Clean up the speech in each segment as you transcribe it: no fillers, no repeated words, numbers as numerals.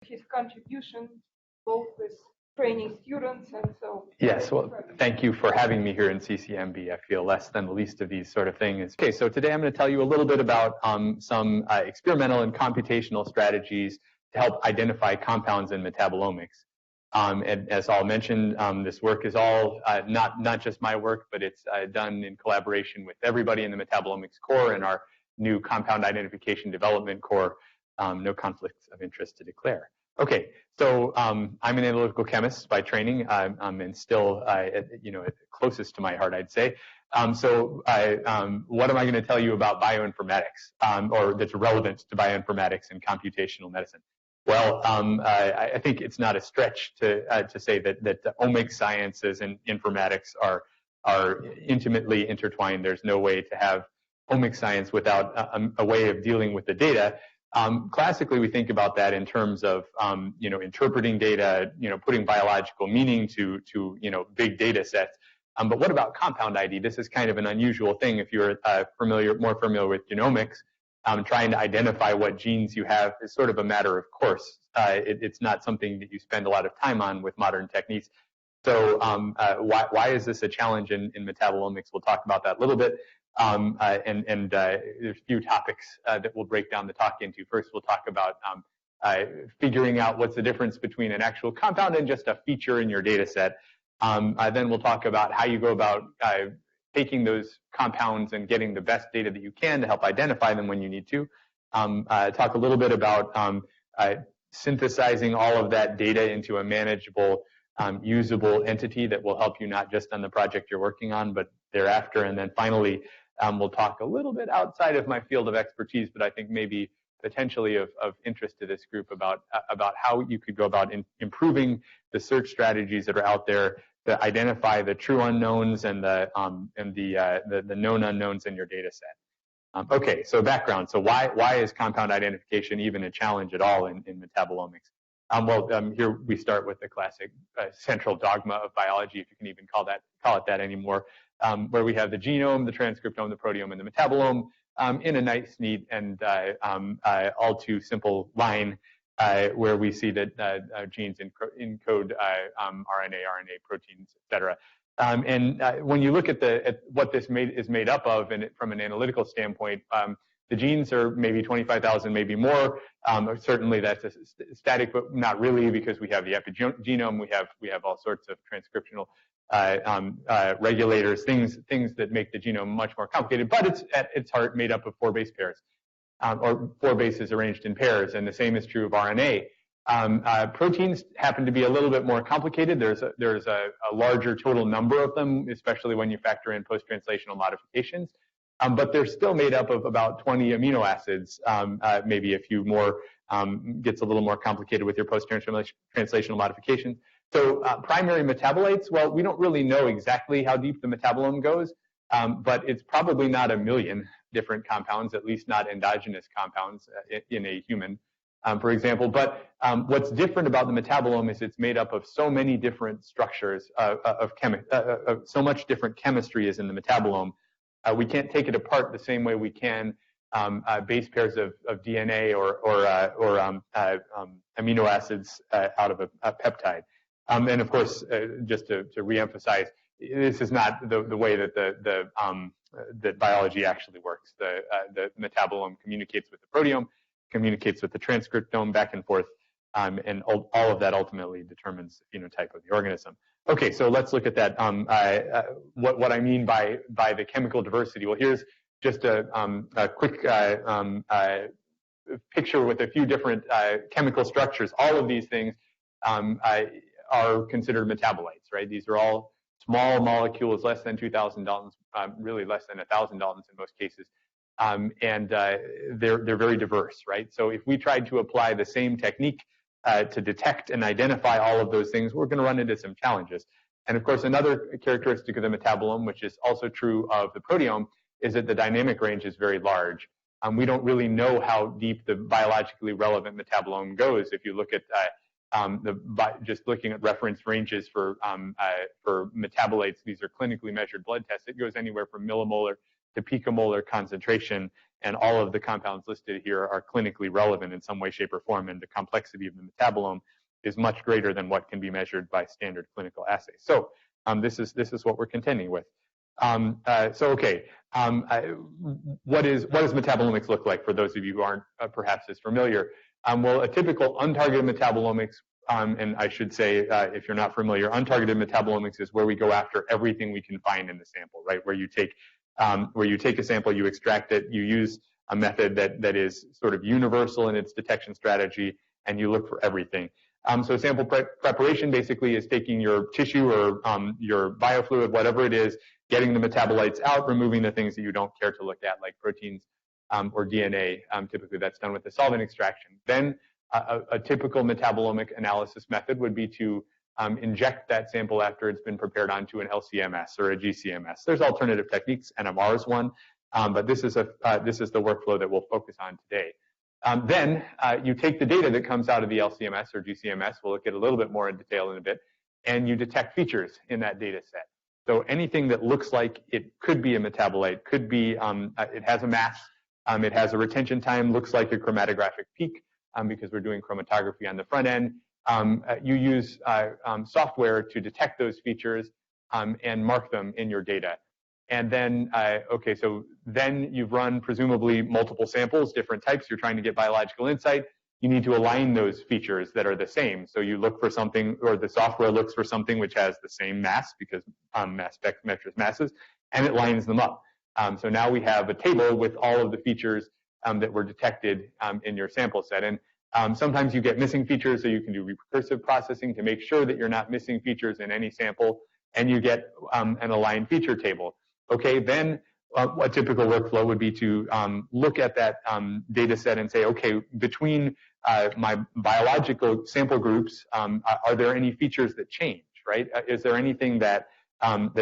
his contribution, both with training students and so. Yes, well, thank you for having me here in CCMB. I feel less than the least of these sort of things. Okay, so today I'm going to tell you a little bit about some experimental and computational strategies to help identify compounds in metabolomics. And as I'll mention, this work is all not just my work, but it's done in collaboration with everybody in the metabolomics core and our new compound identification development core. No conflicts of interest to declare. Okay, so I'm an analytical chemist by training, and still, closest to my heart, I'd say. What am I going to tell you about bioinformatics, or that's relevant to bioinformatics and computational medicine? Well, I think it's not a stretch to say that the omics sciences and informatics are intimately intertwined. There's no way to have omics science without a way of dealing with the data. Classically, we think about that in terms of interpreting data, putting biological meaning to big data sets. But what about compound ID? This is kind of an unusual thing if you're more familiar with genomics. Trying to identify what genes you have is sort of a matter of course. It's not something that you spend a lot of time on with modern techniques. So why is this a challenge in metabolomics? We'll talk about that a little bit. There's a few topics that we'll break down the talk into. First, we'll talk about figuring out what's the difference between an actual compound and just a feature in your data set. Then we'll talk about how you go about taking those compounds and getting the best data that you can to help identify them when you need to. Talk a little bit about synthesizing all of that data into a manageable, usable entity that will help you not just on the project you're working on, but thereafter. And then finally, we'll talk a little bit outside of my field of expertise, but I think maybe potentially of interest to this group about how you could go about improving the search strategies that are out there to identify the true unknowns and the known unknowns in your data set. Okay, so background. So why is compound identification even a challenge at all in metabolomics? Here we start with the classic central dogma of biology, if you can even call it that anymore, where we have the genome, the transcriptome, the proteome, and the metabolome in a nice, neat, and all too simple line where we see that genes encode RNA, proteins, etc. When you look at what this is made up of, and from an analytical standpoint, the genes are maybe 25,000, maybe more. Certainly that's a static, but not really, because we have the epigenome, we have all sorts of transcriptional regulators, things that make the genome much more complicated. But it's at its heart made up of 4 base pairs, or 4 bases arranged in pairs, and the same is true of RNA. Proteins happen to be a little bit more complicated. There's a larger total number of them, especially when you factor in post-translational modifications. But they're still made up of about 20 amino acids, maybe a few more. Gets a little more complicated with your post-translational modifications. So primary metabolites, well, we don't really know exactly how deep the metabolome goes, but it's probably not 1 million different compounds, at least not endogenous compounds in a human, for example. But what's different about the metabolome is it's made up of so many different structures, so much different chemistry is in the metabolome. We can't take it apart the same way we can base pairs of DNA or amino acids out of a peptide. And of course, just to reemphasize, this is not the way that that biology actually works. The metabolome communicates with the proteome, communicates with the transcriptome, back and forth, and all of that ultimately determines the phenotype of the organism. Okay, so let's look at that. What I mean by the chemical diversity. Well, here's just a quick picture with a few different chemical structures. All of these things are considered metabolites, right? These are all small molecules, less than 2,000 Daltons, really less than 1,000 Daltons in most cases. And they're very diverse, right? So if we tried to apply the same technique to detect and identify all of those things, we're going to run into some challenges. And of course, another characteristic of the metabolome, which is also true of the proteome, is that the dynamic range is very large. We don't really know how deep the biologically relevant metabolome goes. If you look at just looking at reference ranges for metabolites, these are clinically measured blood tests. It goes anywhere from millimolar to picomolar concentration, and all of the compounds listed here are clinically relevant in some way, shape, or form, and the complexity of the metabolome is much greater than what can be measured by standard clinical assays. So this is what we're contending with. What does metabolomics look like for those of you who aren't perhaps as familiar? Well, a typical untargeted metabolomics, and I should say, if you're not familiar, untargeted metabolomics is where we go after everything we can find in the sample, right? Where you take a sample, you extract it, you use a method that is sort of universal in its detection strategy, and you look for everything. So sample preparation basically is taking your tissue or your biofluid, whatever it is, getting the metabolites out, removing the things that you don't care to look at, like proteins or DNA. Typically that's done with the solvent extraction. Then a typical metabolomic analysis method would be to inject that sample after it's been prepared onto an LCMS or a GCMS. There's alternative techniques, NMR is one, but this is the workflow that we'll focus on today. Then you take the data that comes out of the LCMS or GCMS, we'll look at a little bit more in detail in a bit, and you detect features in that data set. So anything that looks like it could be a metabolite, could be, it has a mass, it has a retention time, looks like a chromatographic peak, because we're doing chromatography on the front end. You use software to detect those features and mark them in your data. And then, so then you've run presumably multiple samples, different types. You're trying to get biological insight. You need to align those features that are the same. So you look for something, or the software looks for something which has the same mass, because mass spec measures masses, and it lines them up. So now we have a table with all of the features that were detected in your sample set. And sometimes you get missing features, so you can do recursive processing to make sure that you're not missing features in any sample, and you get an aligned feature table. Okay, then a typical workflow would be to look at that data set and say, okay, between my biological sample groups, are there any features that change, right? Is there anything that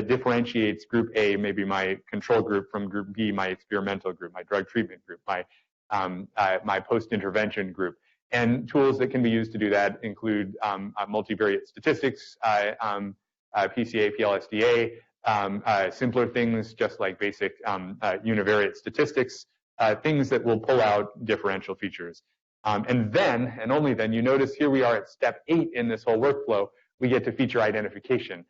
differentiates group A, maybe my control group, from group B, my experimental group, my drug treatment group, my post-intervention group? And tools that can be used to do that include multivariate statistics, PCA, PLSDA, simpler things just like basic univariate statistics, things that will pull out differential features. And then, and only then, you notice here we are at step 8 in this whole workflow, we get to feature identification.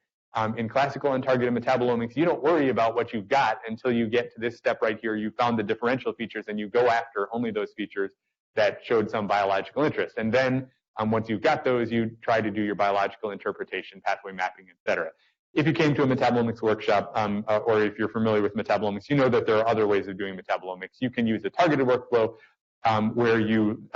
In classical untargeted metabolomics, you don't worry about what you've got until you get to this step right here. You found the differential features, and you go after only those features that showed some biological interest. And then, once you've got those, you try to do your biological interpretation, pathway mapping, et cetera. If you came to a metabolomics workshop, or if you're familiar with metabolomics, you know that there are other ways of doing metabolomics. You can use a targeted workflow where you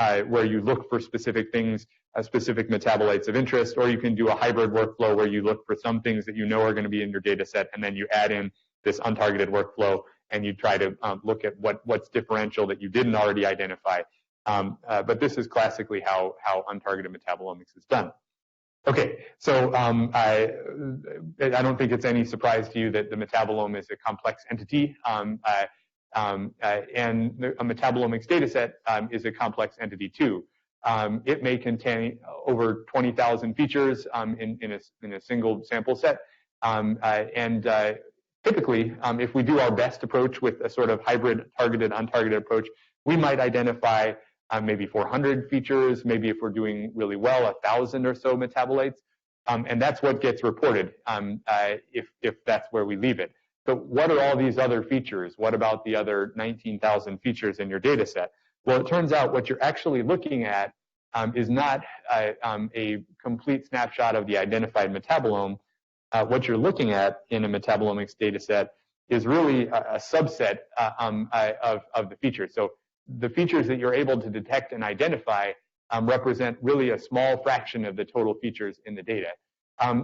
look for specific things, specific metabolites of interest, or you can do a hybrid workflow where you look for some things that you know are going to be in your data set, and then you add in this untargeted workflow, and you try to look at what's differential that you didn't already identify. But this is classically how untargeted metabolomics is done. Okay, so I don't think it's any surprise to you that the metabolome is a complex entity, and a metabolomics data set is a complex entity too. It may contain over 20,000 features in a single sample set, and typically, if we do our best approach with a sort of hybrid targeted, untargeted approach, we might identify maybe 400 features, maybe if we're doing really well, 1,000 or so metabolites, and that's what gets reported if that's where we leave it. So what are all these other features? What about the other 19,000 features in your data set? Well, it turns out what you're actually looking at is not a complete snapshot of the identified metabolome. What you're looking at in a metabolomics data set is really a subset of the features. So the features that you're able to detect and identify represent really a small fraction of the total features in the data.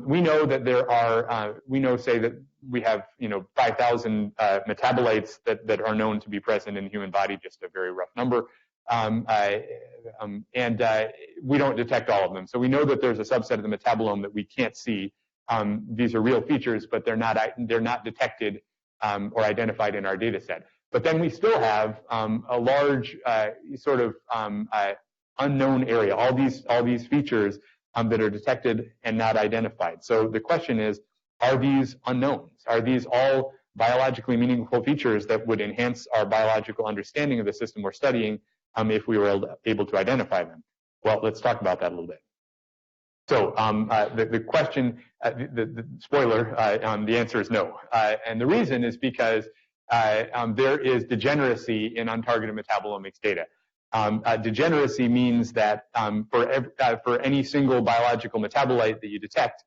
We know that there are, say that we have, 5,000 metabolites that are known to be present in the human body, just a very rough number. And we don't detect all of them. So we know that there's a subset of the metabolome that we can't see. These are real features, but they're not detected or identified in our data set. But then we still have a large sort of unknown area, all these features that are detected and not identified. So the question is, are these unknowns? Are these all biologically meaningful features that would enhance our biological understanding of the system we're studying if we were able to identify them? Well, let's talk about that a little bit. So the question, the spoiler, the answer is no. And the reason is because there is degeneracy in untargeted metabolomics data. Degeneracy means that for any single biological metabolite that you detect,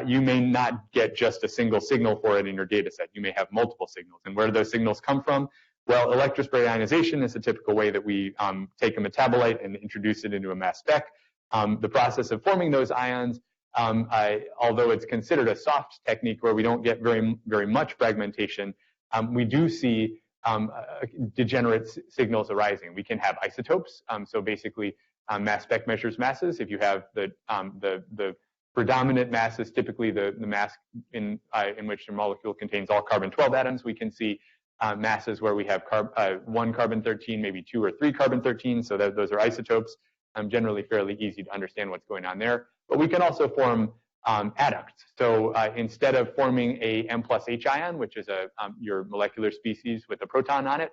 you may not get just a single signal for it in your data set. You may have multiple signals. And where do those signals come from? Well, electrospray ionization is a typical way that we take a metabolite and introduce it into a mass spec. The process of forming those ions, although it's considered a soft technique where we don't get very much fragmentation, we do see degenerate signals arising. We can have isotopes. So basically, mass spec measures masses. If you have the predominant mass is typically the mass in which the molecule contains all carbon-12 atoms. We can see masses where we have one carbon-13, maybe 2 or 3 carbon-13. So those are isotopes. Generally fairly easy to understand what's going on there. But we can also form adducts. So instead of forming a M+H ion, which is your molecular species with a proton on it,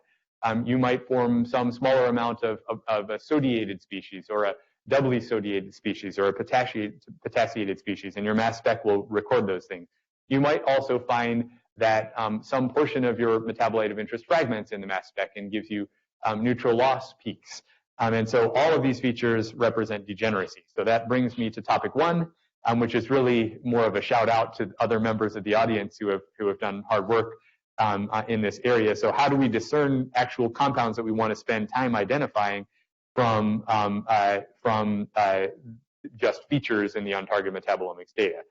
you might form some smaller amount of a sodiated species or a doubly sodiated species or a potassiated species, and your mass spec will record those things. You might also find that some portion of your metabolite of interest fragments in the mass spec and gives you neutral loss peaks. And so all of these features represent degeneracy. So that brings me to topic 1, which is really more of a shout out to other members of the audience who have done hard work in this area. So how do we discern actual compounds that we want to spend time identifying from just features in the untargeted metabolomics data?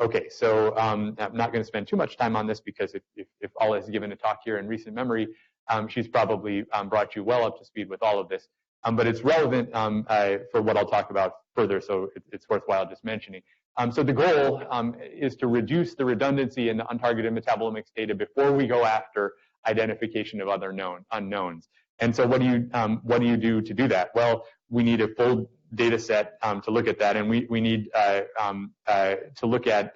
Okay, so I'm not going to spend too much time on this because if Ala has given a talk here in recent memory, she's probably brought you well up to speed with all of this. But it's relevant for what I'll talk about further, so it's worthwhile just mentioning. So the goal is to reduce the redundancy in the untargeted metabolomics data before we go after identification of other unknowns. And so what do you do to do that? Well, we need a full data set to look at that, and we need to look at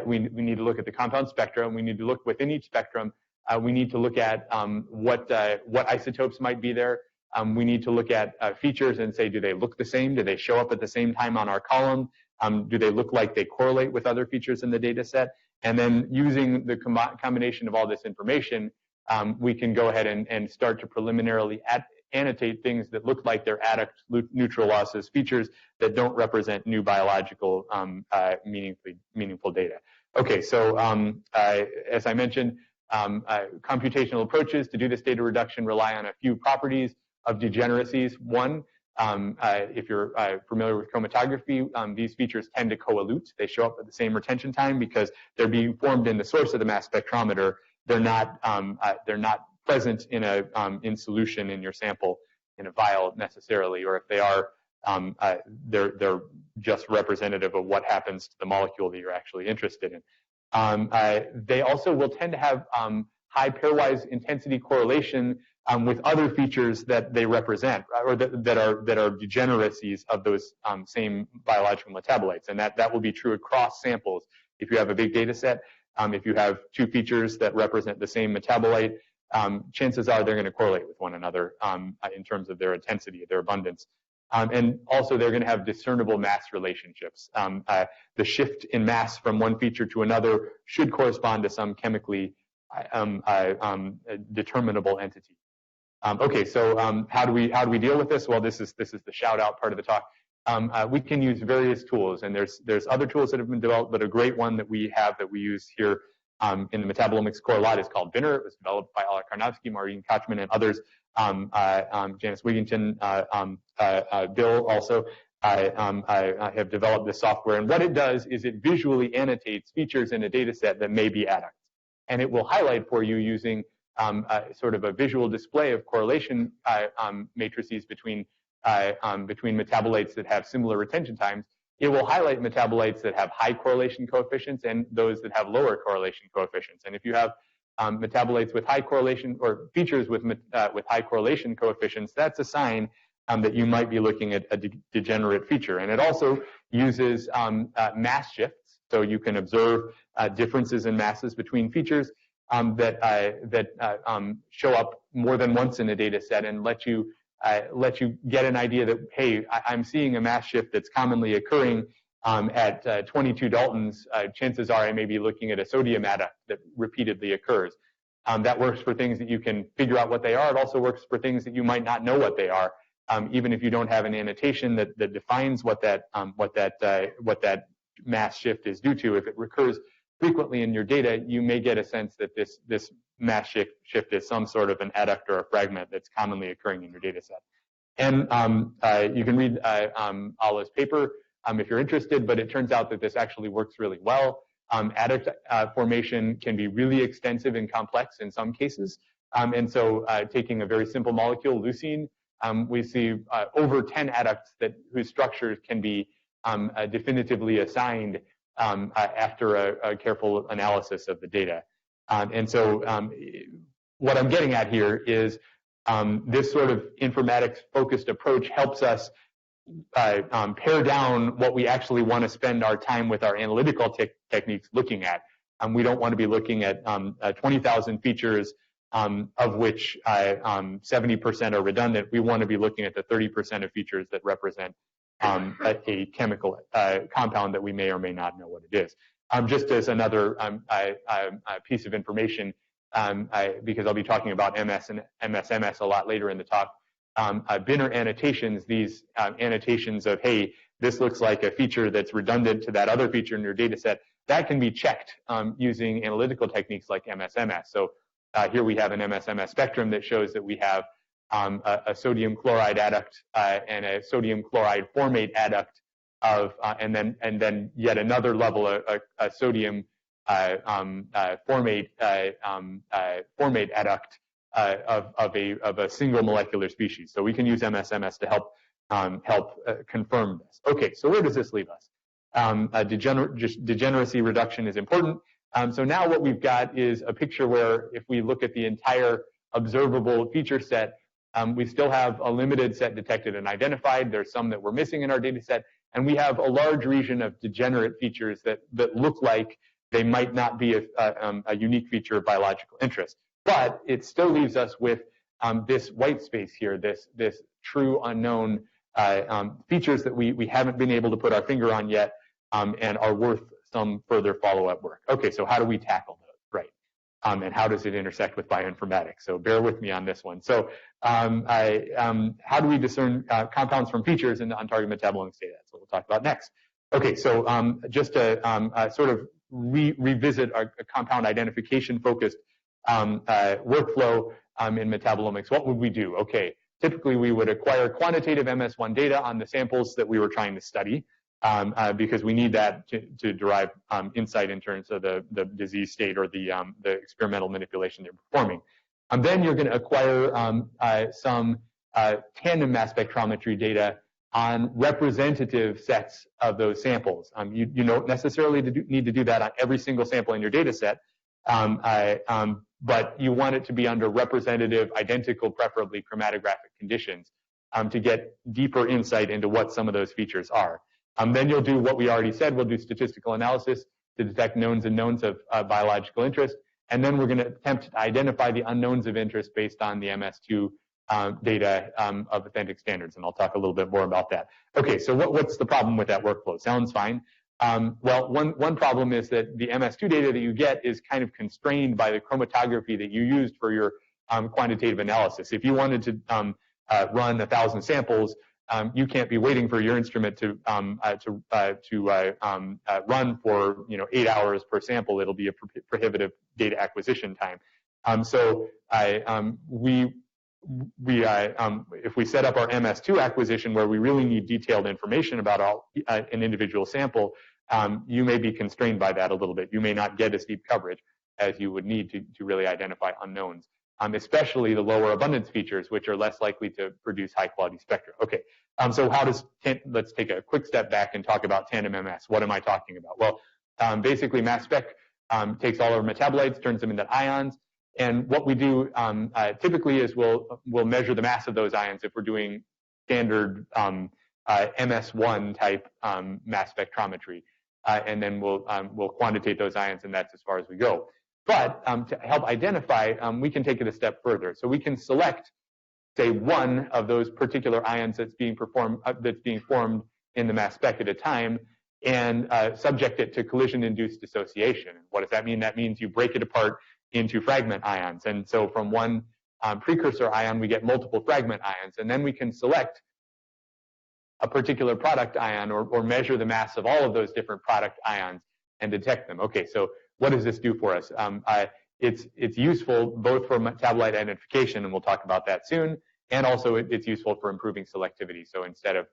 we need to look at the compound spectra, and we need to look within each spectrum. We need to look at what isotopes might be there. We need to look at features and say, do they look the same? Do they show up at the same time on our column? Do they look like they correlate with other features in the data set? And then using the combination of all this information, we can go ahead and start to preliminarily annotate things that look like they're adduct neutral losses, features that don't represent new biological meaningful data. Okay, so as I mentioned, computational approaches to do this data reduction rely on a few properties of degeneracies. One, if you're familiar with chromatography, these features tend to coelute. They show up at the same retention time because they're being formed in the source of the mass spectrometer. They're not present in solution in your sample in a vial necessarily, or if they are, they're just representative of what happens to the molecule that you're actually interested in. They also will tend to have high pairwise intensity correlation with other features that they represent, or that are degeneracies of those same biological metabolites, and that will be true across samples. If you have a big data set, if you have 2 features that represent the same metabolite, chances are they're going to correlate with one another in terms of their intensity, their abundance. And also they're going to have discernible mass relationships. The shift in mass from one feature to another should correspond to some chemically determinable entity. Okay, so how do we deal with this? Well, this is the shout out part of the talk. We can use various tools, and there's other tools that have been developed, but a great one that we use here in the metabolomics core a lot is called Binner. It was developed by Ala Karnowski, Maureen Kochman, and others. Janice Wigington, Bill also have developed this software. And what it does is it visually annotates features in a data set that may be adducts. And it will highlight for you using sort of a visual display of correlation matrices between metabolites that have similar retention times. It will highlight metabolites that have high correlation coefficients and those that have lower correlation coefficients. And if you have metabolites with high correlation, or features with high correlation coefficients, that's a sign that you might be looking at a degenerate feature. And it also uses mass shifts So you can observe differences in masses between features that show up more than once in a data set and let you get an idea that, hey, I'm seeing a mass shift that's commonly occurring at 22 Daltons. Chances are I may be looking at a sodium adduct that repeatedly occurs. That works for things that you can figure out what they are. It also works for things that you might not know what they are, even if you don't have an annotation that defines what that mass shift is due to. If it recurs frequently in your data, you may get a sense that this mass shift is some sort of an adduct or a fragment that's commonly occurring in your data set. And you can read Ala's paper if you're interested, but it turns out that this actually works really well. Adduct formation can be really extensive and complex in some cases. And so taking a very simple molecule, leucine, we see over 10 adducts whose structures can be definitively assigned after a careful analysis of the data. And so what I'm getting at here is this sort of informatics-focused approach helps us pare down what we actually want to spend our time with our analytical techniques looking at. We don't want to be looking at 20,000 features, of which 70% are redundant. We want to be looking at the 30% of features that represent a chemical compound that we may or may not know what it is. Just as another piece of information, because I'll be talking about MS and MS a lot later in the talk, binner annotations, these annotations of, hey, this looks like a feature that's redundant to that other feature in your data set, that can be checked using analytical techniques like MS. So here we have an MS spectrum that shows that we have a sodium chloride adduct and a sodium chloride formate adduct of, and then yet another level, a sodium formate adduct of a single molecular species. So we can use MS to help confirm this. Okay, so where does this leave us? Degeneracy reduction is important. So now what we've got is a picture where if we look at the entire observable feature set, we still have a limited set detected and identified. There's some that we're missing in our data set, and we have a large region of degenerate features that look like they might not be a unique feature of biological interest. But it still leaves us with this white space here, this true unknown features that we haven't been able to put our finger on yet and are worth some further follow-up work. Okay, so how do we tackle those, right? And how does it intersect with bioinformatics? So bear with me on this one. So how do we discern compounds from features in the untargeted metabolomics data? That's what we'll talk about next. Okay, so just to sort of revisit a compound identification-focused workflow in metabolomics, what would we do? Okay, typically we would acquire quantitative MS1 data on the samples that we were trying to study because we need that to derive insight in terms of the disease state or the experimental manipulation they're performing. Then you're going to acquire some tandem mass spectrometry data on representative sets of those samples. You don't necessarily need to do that on every single sample in your data set, but you want it to be under representative, identical, preferably chromatographic conditions to get deeper insight into what some of those features are. Then you'll do what we already said. We'll do statistical analysis to detect knowns and knowns of biological interest. And then we're going to attempt to identify the unknowns of interest based on the MS2 data of authentic standards. And I'll talk a little bit more about that. Okay, so what's the problem with that workflow? Sounds fine. Well, one problem is that the MS2 data that you get is kind of constrained by the chromatography that you used for your quantitative analysis. If you wanted to run 1,000 samples, you can't be waiting for your instrument to run for 8 hours per sample. It'll be a prohibitive data acquisition time. So if we set up our MS2 acquisition where we really need detailed information about an individual sample, you may be constrained by that a little bit. You may not get as deep coverage as you would need to really identify unknowns, especially the lower abundance features, which are less likely to produce high quality spectra. Okay, so let's take a quick step back and talk about tandem MS. What am I talking about? Well, basically mass spec takes all our metabolites, turns them into ions. And what we do typically is we'll measure the mass of those ions if we're doing standard MS1 type mass spectrometry. and then we'll quantitate those ions, and that's as far as we go. But to help identify, we can take it a step further. So we can select, say, one of those particular ions that's being formed in the mass spec at a time, and subject it to collision-induced dissociation. What does that mean? That means you break it apart into fragment ions. And so from one precursor ion, we get multiple fragment ions. And then we can select a particular product ion or measure the mass of all of those different product ions and detect them. Okay, so what does this do for us? It's useful both for metabolite identification, and we'll talk about that soon, and also it's useful for improving selectivity. So instead of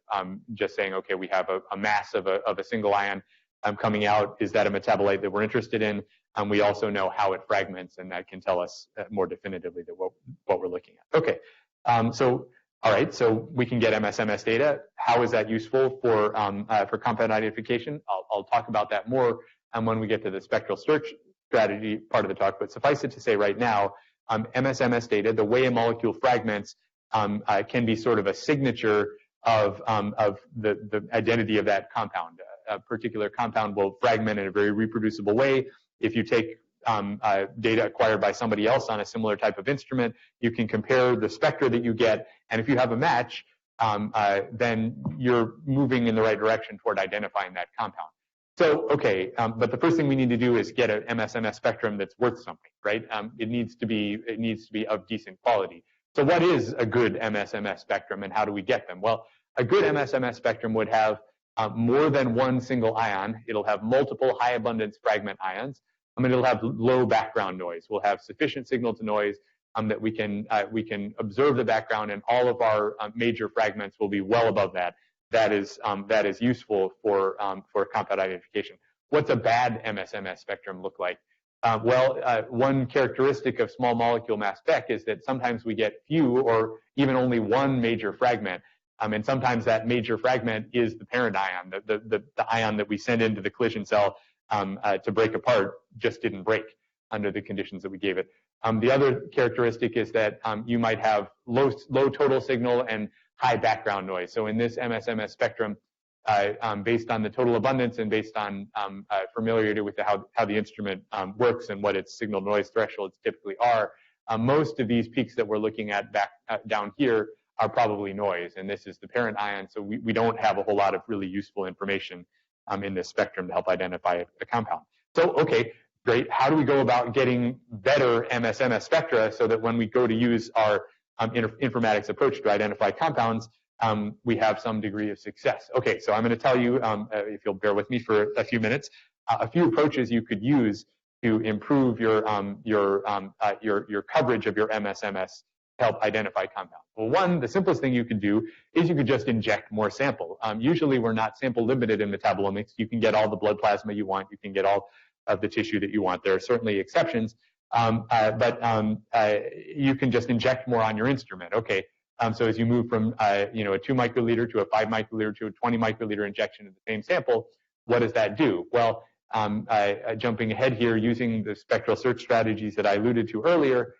just saying, okay, we have a mass of a single ion coming out, is that a metabolite that we're interested in? We also know how it fragments, and that can tell us more definitively that what we're looking at. Okay, all right, so we can get MSMS data. How is that useful for compound identification? I'll talk about that more when we get to the spectral search strategy part of the talk, but suffice it to say right now, MSMS data, the way a molecule fragments, can be sort of a signature of the identity of that compound. A particular compound will fragment in a very reproducible way. If you take data acquired by somebody else on a similar type of instrument, you can compare the spectra that you get, and if you have a match, then you're moving in the right direction toward identifying that compound. So, okay, but the first thing we need to do is get an MSMS spectrum that's worth something, right? It needs to be of decent quality. So what is a good MSMS spectrum, and how do we get them? Well, a good MSMS spectrum would have more than one single ion. It'll have multiple high abundance fragment ions. It'll have low background noise. We'll have sufficient signal to noise that we can observe the background, and all of our major fragments will be well above that. That is useful for compound identification. What's a bad MSMS spectrum look like? One characteristic of small molecule mass spec is that sometimes we get few or even only one major fragment, and sometimes that major fragment is the parent ion, the ion that we send into the collision cell to break apart just didn't break under the conditions that we gave it. The other characteristic is that you might have low total signal and high background noise. So in this MSMS spectrum, based on the total abundance and based on familiarity with how the instrument works and what its signal noise thresholds typically are, most of these peaks that we're looking at down here are probably noise, and this is the parent ion, so we don't have a whole lot of really useful information in this spectrum to help identify a compound. So, okay, great. How do we go about getting better MSMS spectra so that when we go to use our informatics approach to identify compounds, we have some degree of success? Okay, so I'm going to tell you, if you'll bear with me for a few minutes, a few approaches you could use to improve your coverage of your MSMS to help identify compounds. Well, one, the simplest thing you could do is you could just inject more sample. Usually we're not sample limited in metabolomics. You can get all the blood plasma you want. You can get all of the tissue that you want. There are certainly exceptions, but you can just inject more on your instrument. Okay, so as you move from a 2 microliter to a 5 microliter to a 20 microliter injection of the same sample, what does that do? Well, jumping ahead here, using the spectral search strategies that I alluded to earlier,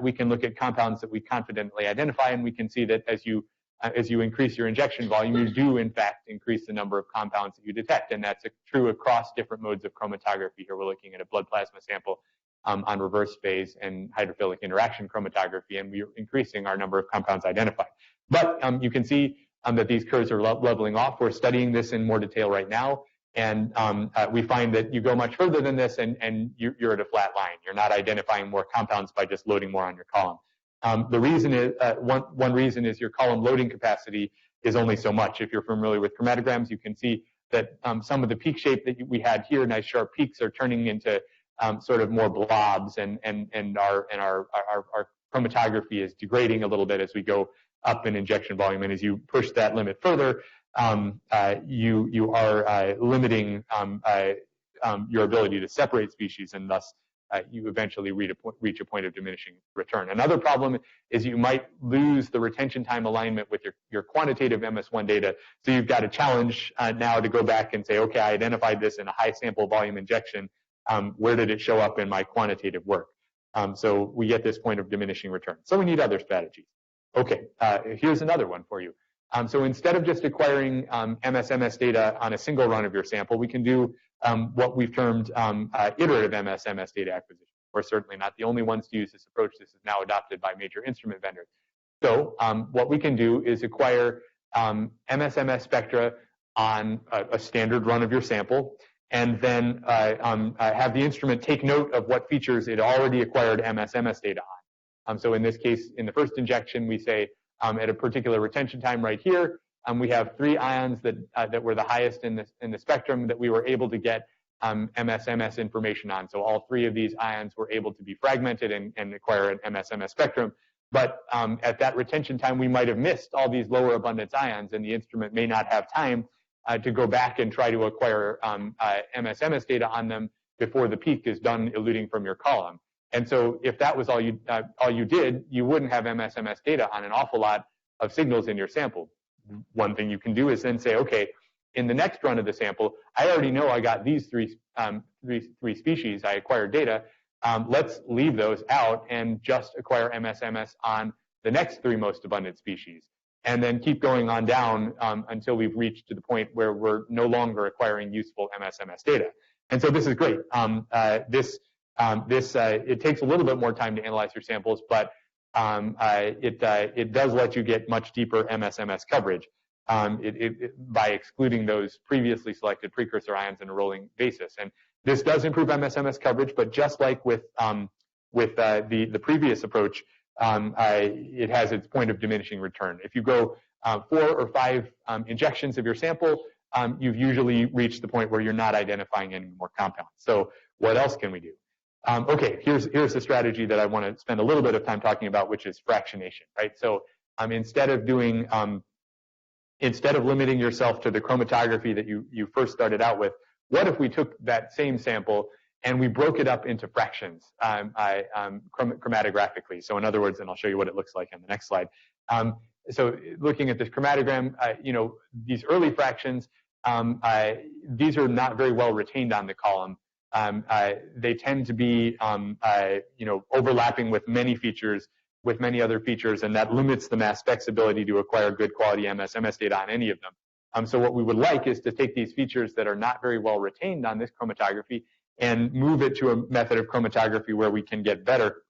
we can look at compounds that we confidently identify, and we can see that as you increase your injection volume, you do in fact increase the number of compounds that you detect, and that's true across different modes of chromatography. Here we're looking at a blood plasma sample on reverse phase and hydrophilic interaction chromatography, and we're increasing our number of compounds identified. But you can see that these curves are leveling off. We're studying this in more detail right now, and we find that you go much further than this, and you're at a flat line. You're not identifying more compounds by just loading more on your column. The reason is, one reason is your column loading capacity is only so much. If you're familiar with chromatograms, you can see that some of the peak shape that we had here, nice sharp peaks, are turning into sort of more blobs, and our chromatography is degrading a little bit as we go up in injection volume. And as you push that limit further, you are limiting your ability to separate species, and thus you eventually reach a point of diminishing return. Another problem is you might lose the retention time alignment with your quantitative MS1 data. So you've got a challenge now to go back and say, okay, I identified this in a high sample volume injection. Where did it show up in my quantitative work? So we get this point of diminishing return. So we need other strategies. Okay, here's another one for you. So instead of just acquiring MS-MS data on a single run of your sample, we can do what we've termed iterative MS-MS data acquisition. We're certainly not the only ones to use this approach. This is now adopted by major instrument vendors. So what we can do is acquire MS-MS spectra on a standard run of your sample, and then have the instrument take note of what features it already acquired MS-MS data on. So in this case, in the first injection, we say at a particular retention time right here, we have 3 ions that were the highest in the spectrum that we were able to get MS-MS information on. So all 3 of these ions were able to be fragmented and acquire an MS-MS spectrum. But at that retention time, we might have missed all these lower abundance ions, and the instrument may not have time to go back and try to acquire MS-MS data on them before the peak is done eluting from your column. And so if that was all you did, you wouldn't have MS-MS data on an awful lot of signals in your sample. One thing you can do is then say, okay, in the next run of the sample, I already know I got these three species. I acquired data. Let's leave those out and just acquire MS-MS on the next 3 most abundant species, and then keep going on down until we've reached to the point where we're no longer acquiring useful MS-MS data. And so this is great. It takes a little bit more time to analyze your samples, but it does let you get much deeper MS-MS coverage by excluding those previously selected precursor ions on a rolling basis. And this does improve MS-MS coverage, but just like with the previous approach, it has its point of diminishing return. If you go 4 or 5 injections of your sample, you've usually reached the point where you're not identifying any more compounds. So what else can we do? Okay, here's the strategy that I want to spend a little bit of time talking about, which is fractionation, right? So instead of limiting yourself to the chromatography that you first started out with, what if we took that same sample and we broke it up into fractions chromatographically? So in other words, and I'll show you what it looks like on the next slide. So looking at this chromatogram, these early fractions, these are not very well retained on the column. They tend to be, overlapping with many features, with many other features, and that limits the mass spec's ability to acquire good quality MS-MS data on any of them. So what we would like is to take these features that are not very well retained on this chromatography and move it to a method of chromatography where we can get better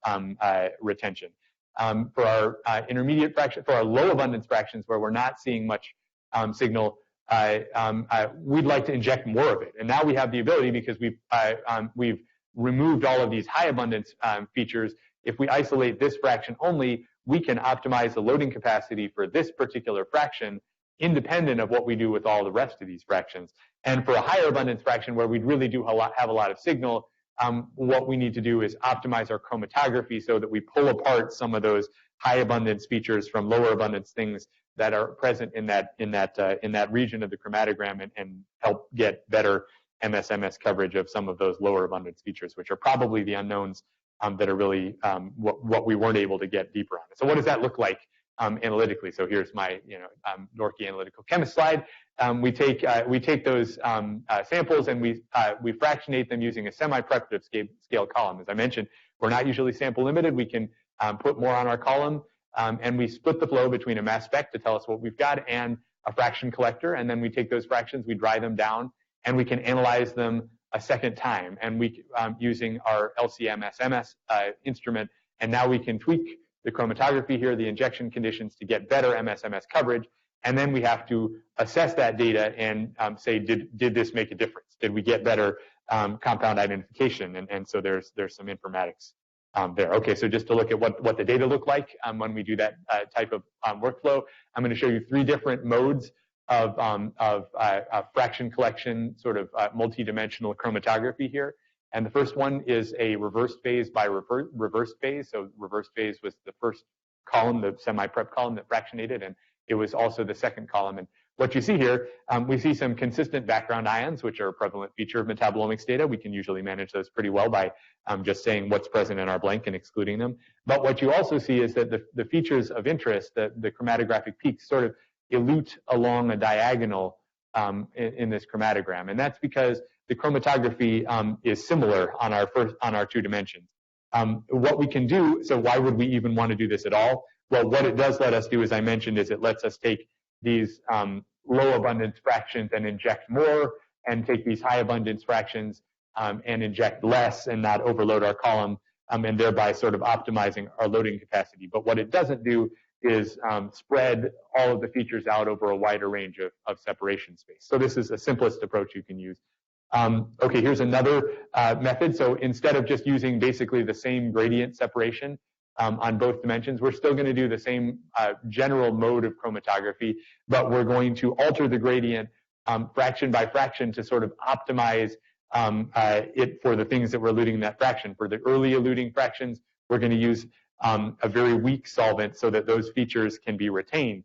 retention. For our intermediate fraction, for our low abundance fractions where we're not seeing much signal, we'd like to inject more of it. And now we have the ability, because we've removed all of these high abundance features. If we isolate this fraction only, we can optimize the loading capacity for this particular fraction independent of what we do with all the rest of these fractions. And for a higher abundance fraction where we really do have a lot of signal, what we need to do is optimize our chromatography so that we pull apart some of those high abundance features from lower abundance things that are present in that region of the chromatogram, and help get better MS-MS coverage of some of those lower abundance features, which are probably the unknowns that are really what we weren't able to get deeper on. So what does that look like analytically? So here's my dorky analytical chemist slide. We take those samples and we fractionate them using a semi-preparative scale column. As I mentioned, we're not usually sample limited. We can put more on our column. And we split the flow between a mass spec to tell us what we've got and a fraction collector. And then we take those fractions, we dry them down, and we can analyze them a second time. And we using our LC-MS-MS instrument. And now we can tweak the chromatography here, the injection conditions, to get better MS-MS coverage. And then we have to assess that data and say, did this make a difference? Did we get better compound identification? And so there's some informatics there. Okay, so just to look at what the data look like when we do that type of workflow, I'm going to show you 3 different modes of fraction collection, sort of multi-dimensional chromatography here. And the first one is a reversed phase by reversed phase. So reversed phase was the first column, the semi-prep column that fractionated, and it was also the second column. And what you see here, we see some consistent background ions, which are a prevalent feature of metabolomics data. We can usually manage those pretty well by just saying what's present in our blank and excluding them. But what you also see is that the features of interest, the chromatographic peaks, sort of elute along a diagonal in this chromatogram. And that's because the chromatography is similar on our 2 dimensions. What we can do, so why would we even want to do this at all? Well, what it does let us do, as I mentioned, is it lets us take these low abundance fractions and inject more, and take these high abundance fractions and inject less and not overload our column, and thereby sort of optimizing our loading capacity. But what it doesn't do is spread all of the features out over a wider range of separation space. So this is the simplest approach you can use. Okay, here's another method. So instead of just using basically the same gradient separation on both dimensions, we're still going to do the same general mode of chromatography, but we're going to alter the gradient fraction by fraction to sort of optimize it for the things that we're eluting in that fraction. For the early eluting fractions, we're going to use a very weak solvent so that those features can be retained.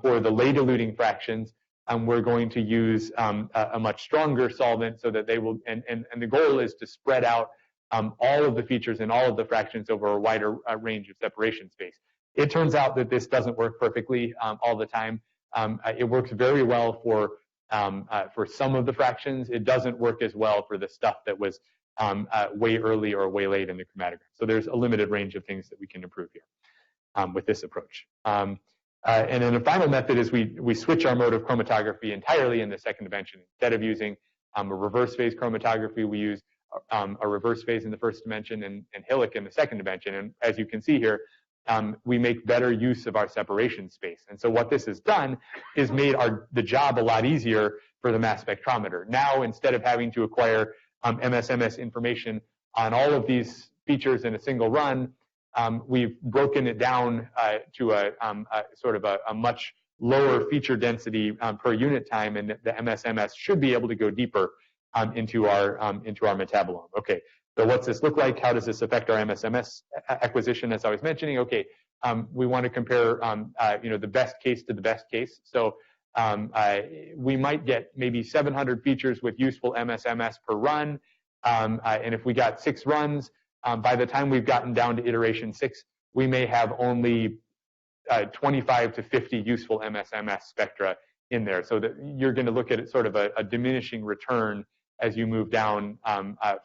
For the late eluting fractions, we're going to use a much stronger solvent so that they will, and the goal is to spread out all of the features and all of the fractions over a wider range of separation space. It turns out that this doesn't work perfectly all the time. It works very well for some of the fractions. It doesn't work as well for the stuff that was way early or way late in the chromatogram. So there's a limited range of things that we can improve here with this approach. And then the final method is we switch our mode of chromatography entirely in the second dimension. Instead of using a reverse phase chromatography, we use a reverse phase in the first dimension and HILIC in the second dimension. And as you can see here, we make better use of our separation space. And so what this has done is made the job a lot easier for the mass spectrometer. Now, instead of having to acquire MSMS information on all of these features in a single run, we've broken it down to a sort of a much lower feature density per unit time, and the MSMS should be able to go deeper into our metabolome. Okay, so what's this look like? How does this affect our MSMS acquisition? As I was mentioning, okay, we want to compare the best case to the best case. So we might get maybe 700 features with useful MSMS per run, and if we got 6 runs, by the time we've gotten down to iteration 6, we may have only 25 to 50 useful MSMS spectra in there. So that you're going to look at it sort of a diminishing return as you move down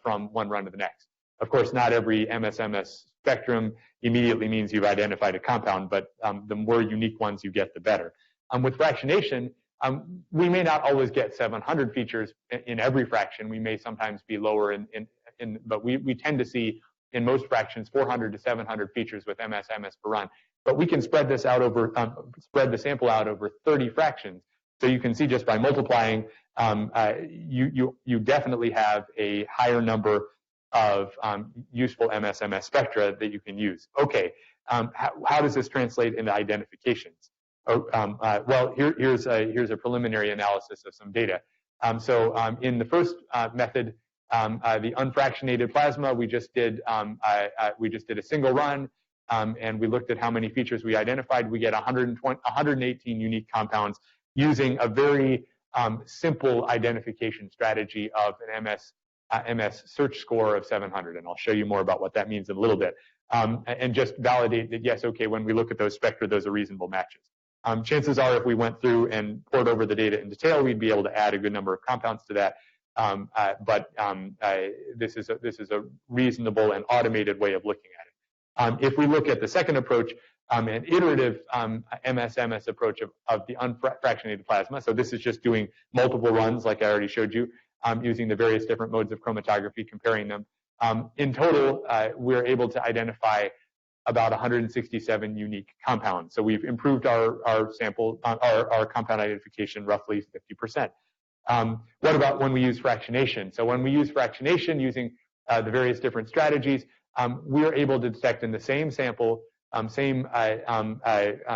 from one run to the next. Of course, not every MSMS spectrum immediately means you've identified a compound, but the more unique ones you get, the better. With fractionation, we may not always get 700 features in every fraction. We may sometimes be lower but we tend to see in most fractions 400 to 700 features with MSMS per run. But we can spread this out over spread the sample out over 30 fractions. So you can see just by multiplying, you definitely have a higher number of useful MSMS spectra that you can use. Okay, how does this translate into identifications? Well, here's a preliminary analysis of some data. So in the first method, the unfractionated plasma, we just did a single run, and we looked at how many features we identified. We get 118 unique compounds using a very simple identification strategy of an MS search score of 700, and I'll show you more about what that means in a little bit, and just validate that, yes, okay, when we look at those spectra, those are reasonable matches. Chances are if we went through and poured over the data in detail, we'd be able to add a good number of compounds to that. But this is a reasonable and automated way of looking at it. If we look at the second approach, an iterative MSMS approach of the unfractionated plasma, so this is just doing multiple runs like I already showed you, using the various different modes of chromatography, comparing them. In total, we're able to identify about 167 unique compounds. So we've improved our sample, our compound identification roughly 50%. What about when we use fractionation? So when we use fractionation using the various different strategies, we're able to detect in the same sample,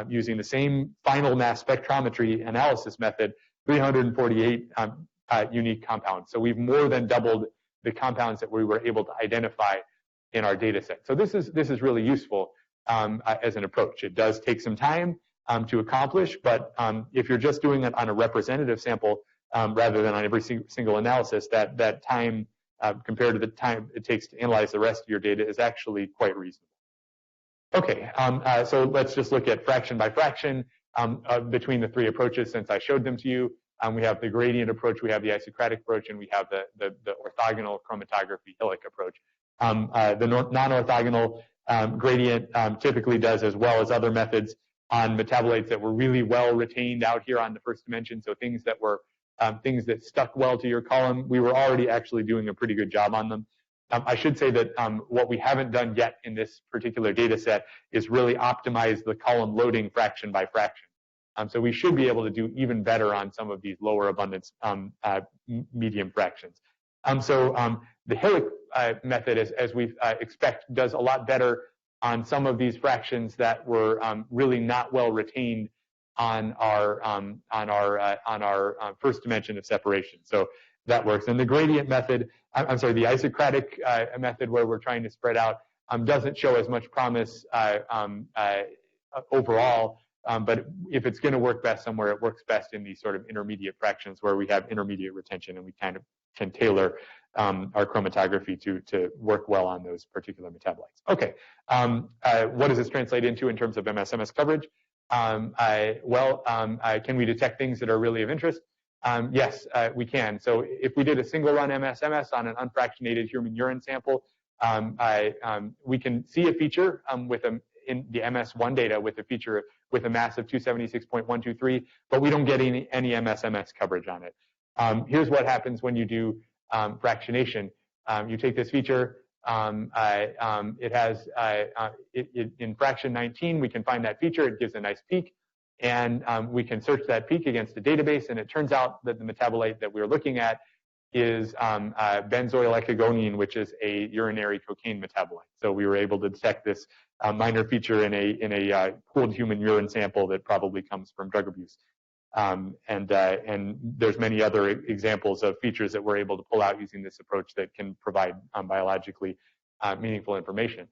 using the same final mass spectrometry analysis method, 348 unique compounds. So we've more than doubled the compounds that we were able to identify in our data set. So this is really useful as an approach. It does take some time to accomplish, but if you're just doing it on a representative sample rather than on every single analysis, that time compared to the time it takes to analyze the rest of your data is actually quite reasonable. Okay, so let's just look at fraction by fraction between the 3 approaches since I showed them to you. We have the gradient approach, we have the isocratic approach, and we have the orthogonal chromatography HILIC approach. The non-orthogonal gradient typically does as well as other methods on metabolites that were really well retained out here on the first dimension. So things that were things that stuck well to your column, we were already actually doing a pretty good job on them. I should say that what we haven't done yet in this particular data set is really optimize the column loading fraction by fraction. So we should be able to do even better on some of these lower abundance medium fractions. The HILIC method, as we expect, does a lot better on some of these fractions that were really not well retained on our first dimension of separation. So that works. And the gradient method, I'm sorry, the isocratic method where we're trying to spread out doesn't show as much promise overall. But if it's going to work best somewhere, it works best in these sort of intermediate fractions where we have intermediate retention, and we kind of can tailor our chromatography to work well on those particular metabolites. Okay, what does this translate into in terms of MS-MS coverage? Can we detect things that are really of interest? Yes, we can. So if we did a single run MS-MS on an unfractionated human urine sample, we can see a feature in the MS1 data with a feature with a mass of 276.123, but we don't get any MS-MS coverage on it. Here's what happens when you do fractionation. You take this feature, it has in fraction 19, we can find that feature. It gives a nice peak, and we can search that peak against a database, and it turns out that the metabolite that we're looking at is benzoyl ecogonium, which is a urinary cocaine metabolite. So we were able to detect this minor feature in a pooled human urine sample that probably comes from drug abuse. And there's many other examples of features that we're able to pull out using this approach that can provide biologically meaningful information.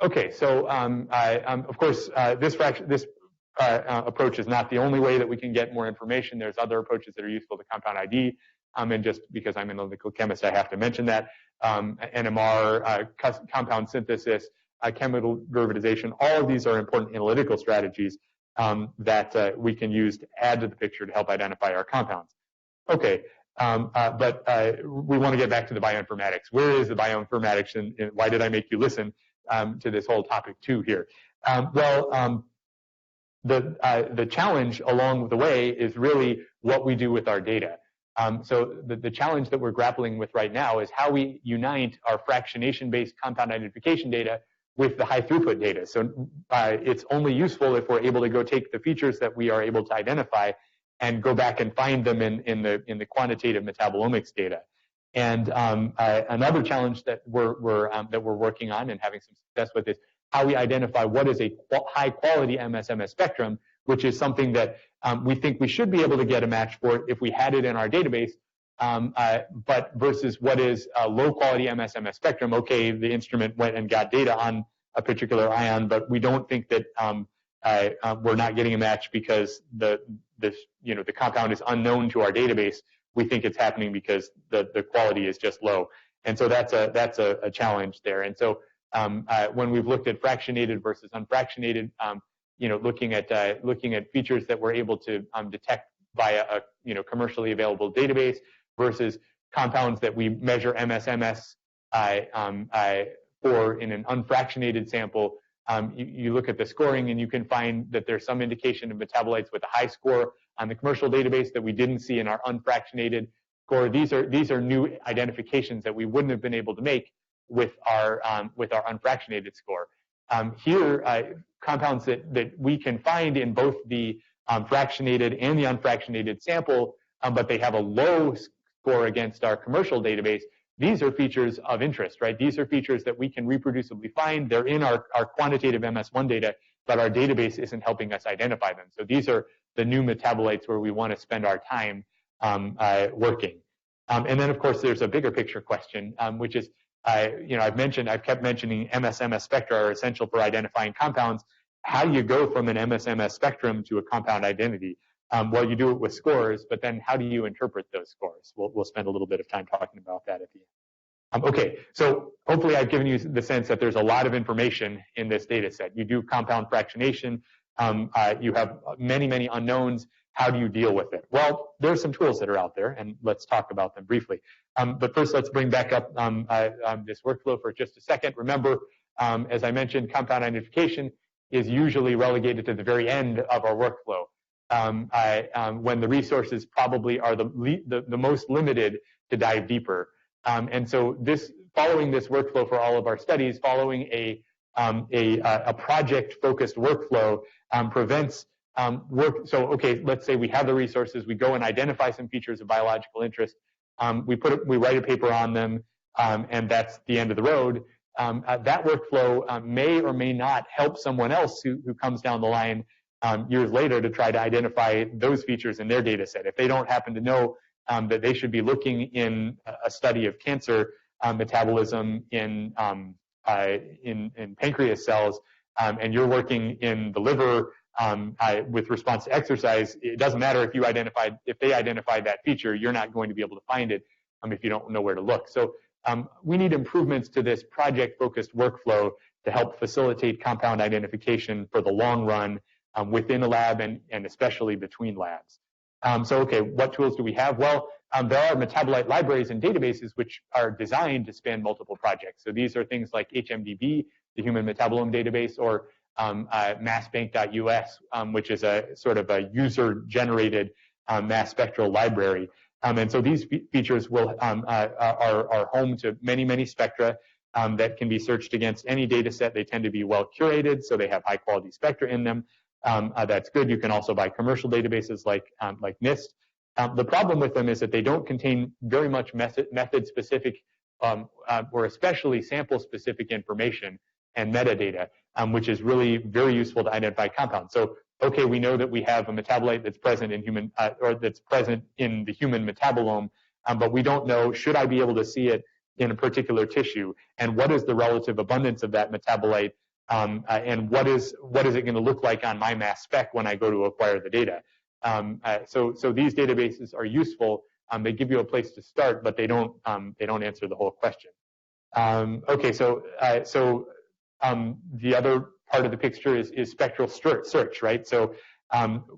Okay, so of course this approach is not the only way that we can get more information. There's other approaches that are useful to compound ID. And just because I'm an analytical chemist, I have to mention that NMR, compound synthesis, chemical derivatization, all of these are important analytical strategies that we can use to add to the picture to help identify our compounds. Okay, but we want to get back to the bioinformatics. Where is the bioinformatics, and why did I make you listen to this whole topic too here? The challenge along the way is really what we do with our data. So the challenge that we're grappling with right now is how we unite our fractionation-based compound identification data with the high throughput data. So it's only useful if we're able to go take the features that we are able to identify and go back and find them in the quantitative metabolomics data. And another challenge that we're working on and having some success with is how we identify what is a high quality MS-MS spectrum, which is something that we think we should be able to get a match for if we had it in our database, but versus what is a low quality MS-MS spectrum. Okay, the instrument went and got data on a particular ion, but we don't think that we're not getting a match because the compound is unknown to our database. We think it's happening because the quality is just low, and so that's a challenge there. And so when we've looked at fractionated versus unfractionated, looking at features that we're able to detect via a commercially available database versus compounds that we measure MS-MS for in an unfractionated sample, you look at the scoring and you can find that there's some indication of metabolites with a high score on the commercial database that we didn't see in our unfractionated score. These are new identifications that we wouldn't have been able to make with our unfractionated score. Here, compounds that we can find in both the fractionated and the unfractionated sample, but they have a low score against our commercial database. These are features of interest, right? These are features that we can reproducibly find. They're in our quantitative MS1 data, but our database isn't helping us identify them. So these are the new metabolites where we want to spend our time working. And then, of course, there's a bigger picture question, which is, I've kept mentioning MS-MS spectra are essential for identifying compounds. How do you go from an MS-MS spectrum to a compound identity? Well, you do it with scores, but then how do you interpret those scores? We'll spend a little bit of time talking about that at the end. Okay, so hopefully I've given you the sense that there's a lot of information in this data set. You do compound fractionation. You have many, many unknowns. How do you deal with it? Well, there are some tools that are out there, and let's talk about them briefly. But first, let's bring back up this workflow for just a second. Remember, as I mentioned, compound identification is usually relegated to the very end of our workflow, when the resources probably are the most limited to dive deeper. And so following this workflow for all of our studies, following a project-focused workflow prevents work. So, okay, let's say we have the resources, we go and identify some features of biological interest, we write a paper on them, and that's the end of the road. That workflow may or may not help someone else who comes down the line years later to try to identify those features in their data set. If they don't happen to know that they should be looking in a study of cancer metabolism in pancreas cells, and you're working in the liver with response to exercise, it doesn't matter if they identified that feature, you're not going to be able to find it if you don't know where to look. So we need improvements to this project-focused workflow to help facilitate compound identification for the long run within a lab and especially between labs. So, okay, what tools do we have? Well, there are metabolite libraries and databases which are designed to span multiple projects. So these are things like HMDB, the Human Metabolome Database, or massbank.us, which is a sort of a user-generated mass spectral library. And so these features are home to many, many spectra that can be searched against any data set. They tend to be well curated, so they have high-quality spectra in them. That's good. You can also buy commercial databases like NIST. The problem with them is that they don't contain very much method-specific or especially sample-specific information and metadata, which is really very useful to identify compounds. So, okay, we know that we have a metabolite that's present in that's present in the human metabolome, but we don't know, should I be able to see it in a particular tissue, and what is the relative abundance of that metabolite, and what is it going to look like on my mass spec when I go to acquire the data? So these databases are useful. They give you a place to start, but they don't answer the whole question. Okay, so the other part of the picture is spectral search, right? So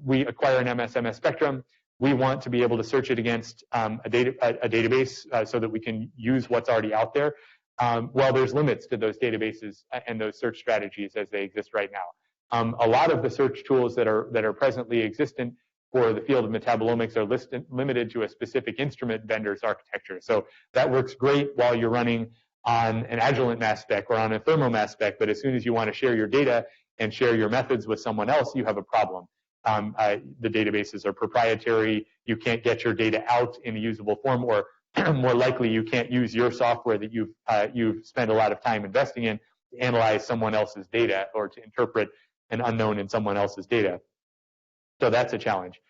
we acquire an MS spectrum. We want to be able to search it against a database so that we can use what's already out there. Well, there's limits to those databases and those search strategies as they exist right now. A lot of the search tools that are presently existent for the field of metabolomics are limited to a specific instrument vendor's architecture. So that works great while you're running on an Agilent mass spec or on a thermo mass spec, but as soon as you want to share your data and share your methods with someone else, you have a problem. The databases are proprietary. You can't get your data out in a usable form, or more likely, you can't use your software that you've spent a lot of time investing in to analyze someone else's data or to interpret an unknown in someone else's data. So that's a challenge.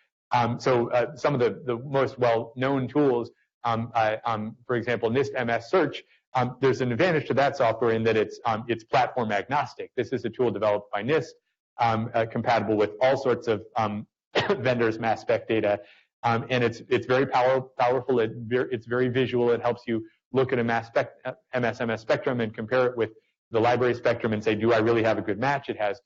So some of the most well-known tools, for example, NIST MS Search, there's an advantage to that software in that it's platform agnostic. This is a tool developed by NIST, compatible with all sorts of vendors' mass spec data, and it's very powerful. It's very visual. It helps you look at a MS spectrum and compare it with the library spectrum and say, do I really have a good match? It has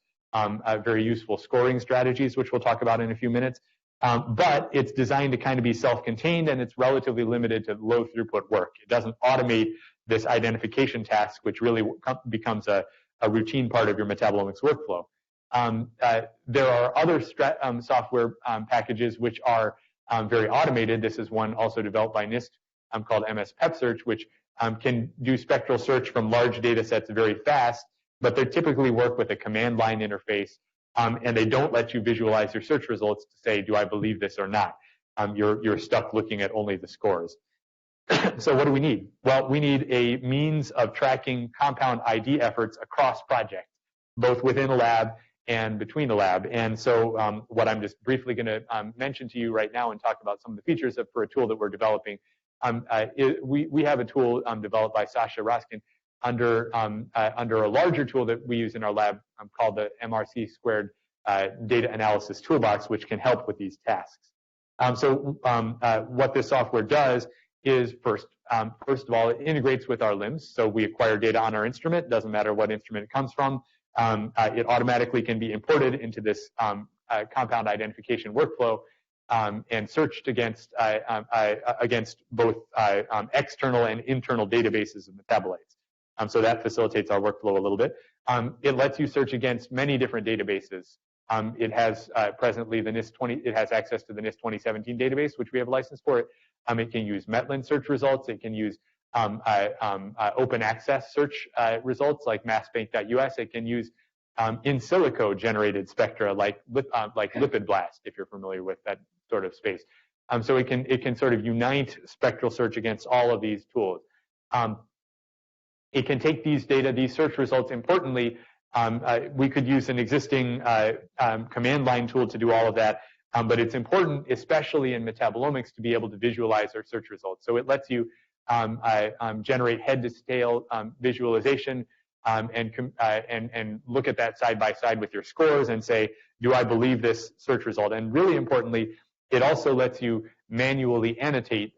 very useful scoring strategies, which we'll talk about in a few minutes. But it's designed to kind of be self-contained, and it's relatively limited to low throughput work. It doesn't automate this identification task, which really becomes a routine part of your metabolomics workflow. There are other software packages which are very automated. This is one also developed by NIST called MS PepSearch, which can do spectral search from large data sets very fast, but they typically work with a command line interface, and they don't let you visualize your search results to say, do I believe this or not? You're stuck looking at only the scores. So what do we need? Well, we need a means of tracking compound ID efforts across projects, both within a lab and between the lab. And so what I'm just briefly going to mention to you right now and talk about some of the features for a tool that we're developing. We have a tool developed by Sasha Raskin under a larger tool that we use in our lab called the MRC squared data analysis toolbox, which can help with these tasks. So what this software does is first of all, it integrates with our LIMS. So we acquire data on our instrument. Doesn't matter what instrument it comes from. It automatically can be imported into this compound identification workflow and searched against both external and internal databases of metabolites. So that facilitates our workflow a little bit. It lets you search against many different databases. It has presently the NIST 20. It has access to the NIST 2017 database, which we have a license for. It can use Metlin search results. It can use open access search results like massbank.us. It can use in silico generated spectra like lipid blast, if you're familiar with that sort of space. So it can sort of unite spectral search against all of these tools. It can take these data, these search results. Importantly, we could use an existing command line tool to do all of that, but it's important, especially in metabolomics, to be able to visualize our search results. So it lets you generate head-to-tail visualization and look at that side by side with your scores and say, do I believe this search result? And really importantly, it also lets you manually annotate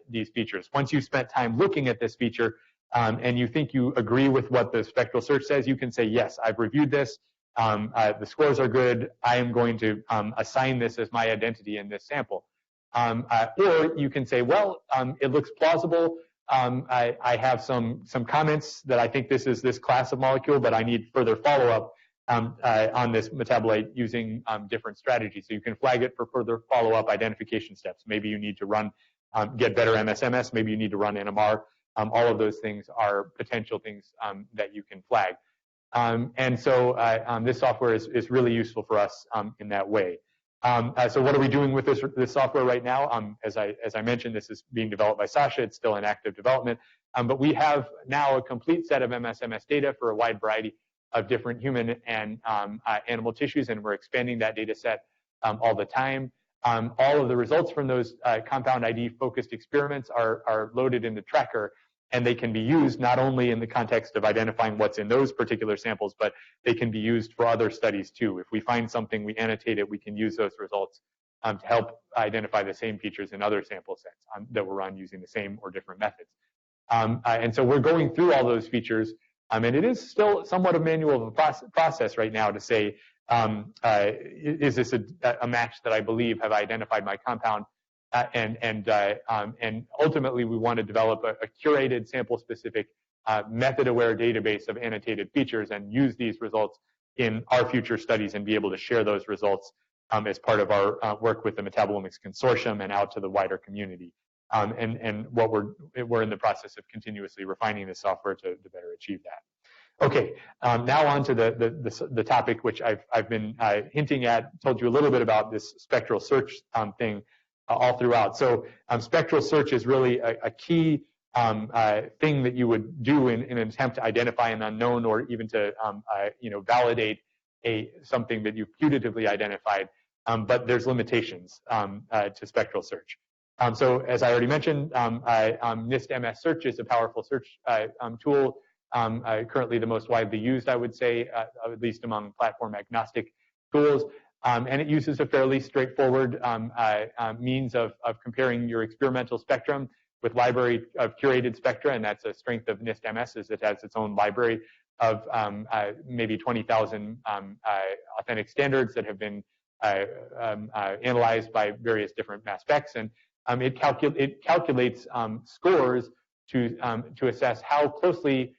these features. Once you've spent time looking at this feature, and you think you agree with what the spectral search says, you can say, yes, I've reviewed this. The scores are good. I am going to assign this as my identity in this sample. Or you can say, well, it looks plausible. I have some comments that I think this is this class of molecule, but I need further follow-up on this metabolite using different strategies. So you can flag it for further follow-up identification steps. Maybe you need to run, get better MSMS. Maybe you need to run NMR. All of those things are potential things that you can flag. And so this software is really useful for us in that way. So what are we doing with this software right now? As I mentioned, this is being developed by Sasha. It's still in active development. But we have now a complete set of MSMS data for a wide variety of different human and animal tissues, and we're expanding that data set all the time. All of the results from those compound ID focused experiments are loaded in the tracker, and they can be used not only in the context of identifying what's in those particular samples, but they can be used for other studies too. If we find something, we annotate it, we can use those results to help identify the same features in other sample sets that were run using the same or different methods. And so we're going through all those features, and it is still somewhat a manual process right now to say, is this a match that I believe have identified my compound? And ultimately, we want to develop a curated, sample-specific, method-aware database of annotated features and use these results in our future studies and be able to share those results as part of our work with the Metabolomics Consortium and out to the wider community. And what we're in the process of continuously refining the software to better achieve that. Okay, now on to the topic which I've been hinting at, told you a little bit about this spectral search thing all throughout. So spectral search is really a key thing that you would do in an attempt to identify an unknown or even to validate something that you've putatively identified. But there's limitations to spectral search. So as I already mentioned, NIST MS Search is a powerful search tool, currently the most widely used, I would say, at least among platform agnostic tools. And it uses a fairly straightforward means of comparing your experimental spectrum with library of curated spectra, and that's a strength of NIST MS, is it has its own library of maybe 20,000 authentic standards that have been analyzed by various different mass specs, and it calculates scores to assess how closely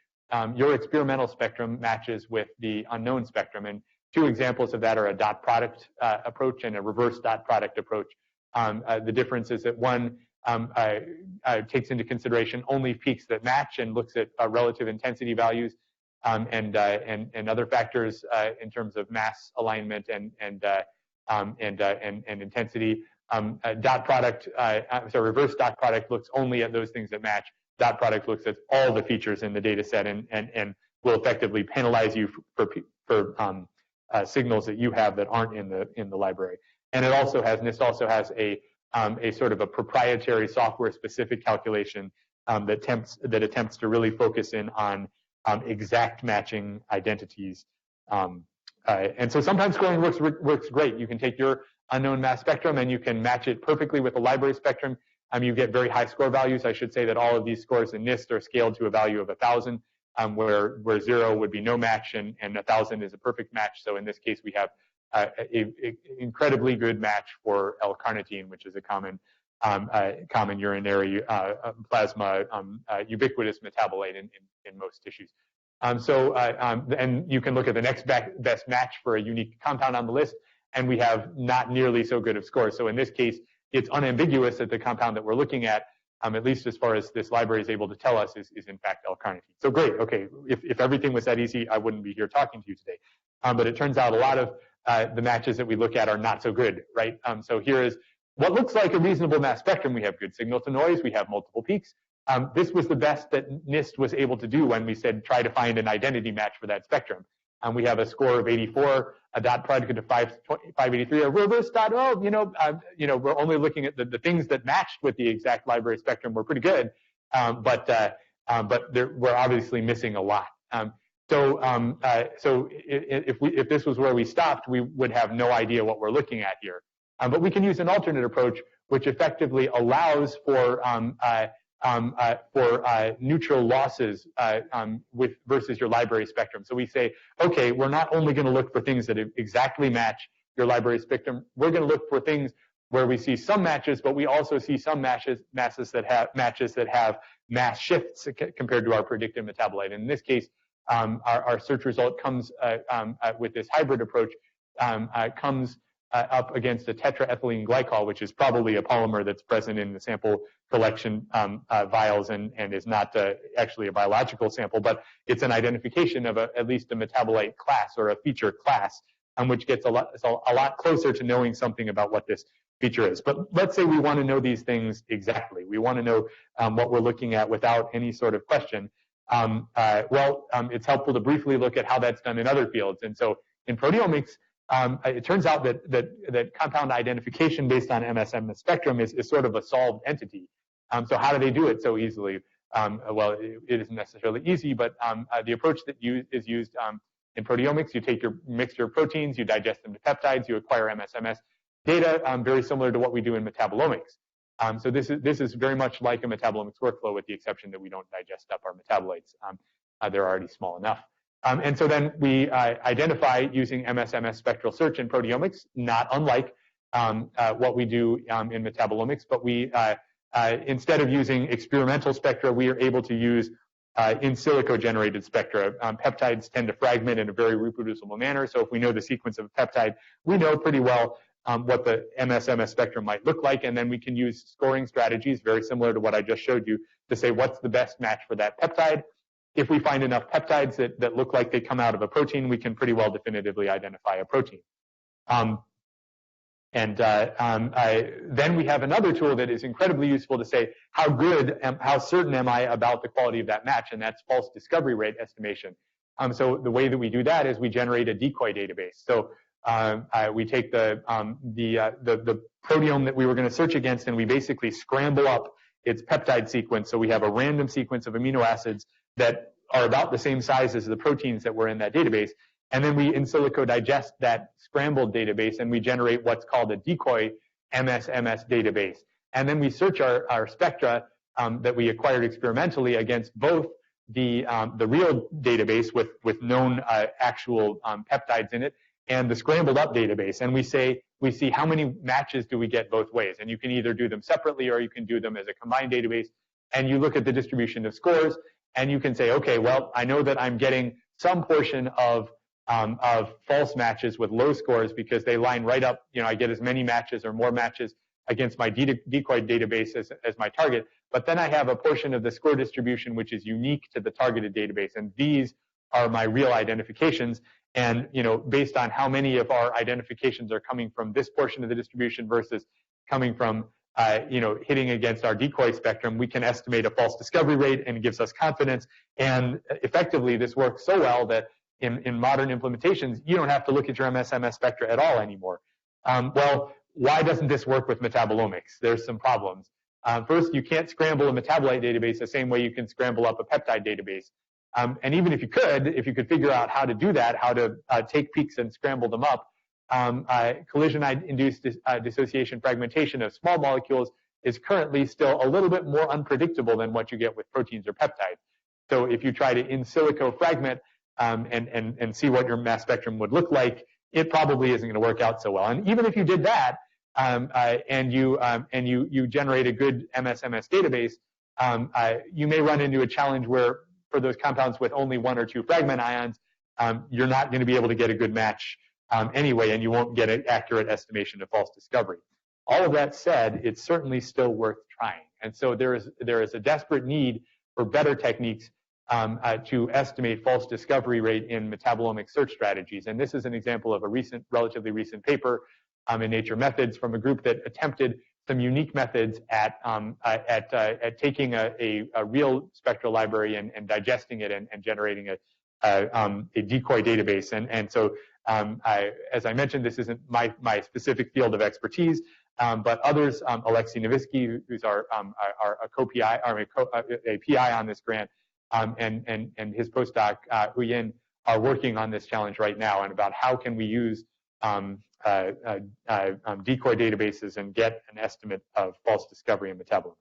your experimental spectrum matches with the unknown spectrum. And two examples of that are a dot product approach and a reverse dot product approach. The difference is that one takes into consideration only peaks that match and looks at relative intensity values and other factors in terms of mass alignment and intensity. Dot product, reverse dot product looks only at those things that match. Dot product looks at all the features in the data set and will effectively penalize you for signals that you have that aren't in the library. And it also has, NIST also has a sort of a proprietary software-specific calculation that attempts to really focus in on exact matching identities. And so sometimes scoring works great. You can take your unknown mass spectrum and you can match it perfectly with a library spectrum. You get very high score values. I should say that all of these scores in NIST are scaled to a value of 1,000, where 0 would be no match and 1,000 is a perfect match. So in this case, we have an incredibly good match for L-carnitine, which is a common common urinary plasma ubiquitous metabolite in most tissues. And you can look at the next best match for a unique compound on the list, and we have not nearly so good of scores. So in this case, it's unambiguous that the compound that we're looking at least as far as this library is able to tell us, is in fact L-carnitine. So great, okay, if everything was that easy, I wouldn't be here talking to you today. But it turns out a lot of the matches that we look at are not so good, right? So here is what looks like a reasonable mass spectrum. We have good signal to noise, we have multiple peaks. This was the best that NIST was able to do when we said try to find an identity match for that spectrum. We have a score of 84, a dot product of 583, a reverse dot. Oh, we're only looking at the things that matched with the exact library spectrum were pretty good, but we're obviously missing a lot. So if this was where we stopped, we would have no idea what we're looking at here. But we can use an alternate approach, which effectively allows for neutral losses versus your library spectrum. So we say, okay, we're not only going to look for things that exactly match your library spectrum. We're going to look for things where we see some matches, but we also see some matches that have mass shifts compared to our predicted metabolite. And in this case, our search result comes with this hybrid approach comes up against a tetraethylene glycol, which is probably a polymer that's present in the sample collection vials and is not actually a biological sample, but it's an identification of at least a metabolite class or a feature class, which gets a lot closer to knowing something about what this feature is. But let's say we want to know these things exactly. We want to know what we're looking at without any sort of question. It's helpful to briefly look at how that's done in other fields. And so in proteomics, it turns out that compound identification based on MSM spectrum is sort of a solved entity. So how do they do it so easily? It isn't necessarily easy, but the approach that is used in proteomics, you take your mixture of proteins, you digest them to peptides, you acquire MSMS data, very similar to what we do in metabolomics. So this is very much like a metabolomics workflow, with the exception that we don't digest up our metabolites. They're already small enough. And so then we identify using MSMS spectral search in proteomics, not unlike what we do in metabolomics, but we, instead of using experimental spectra, we are able to use in silico generated spectra. Peptides tend to fragment in a very reproducible manner, so if we know the sequence of a peptide, we know pretty well what the MSMS spectrum might look like, and then we can use scoring strategies very similar to what I just showed you to say what's the best match for that peptide. If we find enough peptides that look like they come out of a protein, we can pretty well definitively identify a protein. Then we have another tool that is incredibly useful to say how certain am I about the quality of that match, and that's false discovery rate estimation. So the way that we do that is we generate a decoy database. So we take the proteome that we were going to search against, and we basically scramble up its peptide sequence. So we have a random sequence of amino acids that are about the same size as the proteins that were in that database. And then we in silico digest that scrambled database, and we generate what's called a decoy MSMS database. And then we search our spectra that we acquired experimentally against both the real database with known actual peptides in it and the scrambled up database. And we see how many matches do we get both ways. And you can either do them separately or you can do them as a combined database. And you look at the distribution of scores, and you can say, okay, well, I know that I'm getting some portion of false matches with low scores because they line right up. I get as many matches or more matches against my decoy database as my target. But then I have a portion of the score distribution which is unique to the targeted database, and these are my real identifications. And based on how many of our identifications are coming from this portion of the distribution versus coming from hitting against our decoy spectrum, we can estimate a false discovery rate, and it gives us confidence. And effectively, this works so well that in modern implementations, you don't have to look at your MSMS spectra at all anymore. Well, why doesn't this work with metabolomics? There's some problems. First, you can't scramble a metabolite database the same way you can scramble up a peptide database. And even if you could figure out how to do that, how to take peaks and scramble them up, collision-induced dissociation fragmentation of small molecules is currently still a little bit more unpredictable than what you get with proteins or peptides. So if you try to in silico fragment and see what your mass spectrum would look like, it probably isn't going to work out so well. And even if you did that, and you generate a good MSMS database, you may run into a challenge where for those compounds with only 1 or 2 fragment ions, you're not going to be able to get a good match anyway, and you won't get an accurate estimation of false discovery. All of that said, it's certainly still worth trying. And so there is a desperate need for better techniques to estimate false discovery rate in metabolomic search strategies. And this is an example of a relatively recent paper in Nature Methods from a group that attempted some unique methods at taking a real spectral library and digesting it and generating a decoy database. And so, as I mentioned, this isn't my specific field of expertise, but others, Alexei Novitsky, who's our co-PI, or a PI on this grant, and his postdoc, Huyen, are working on this challenge right now, and about how can we use decoy databases and get an estimate of false discovery in metabolomics.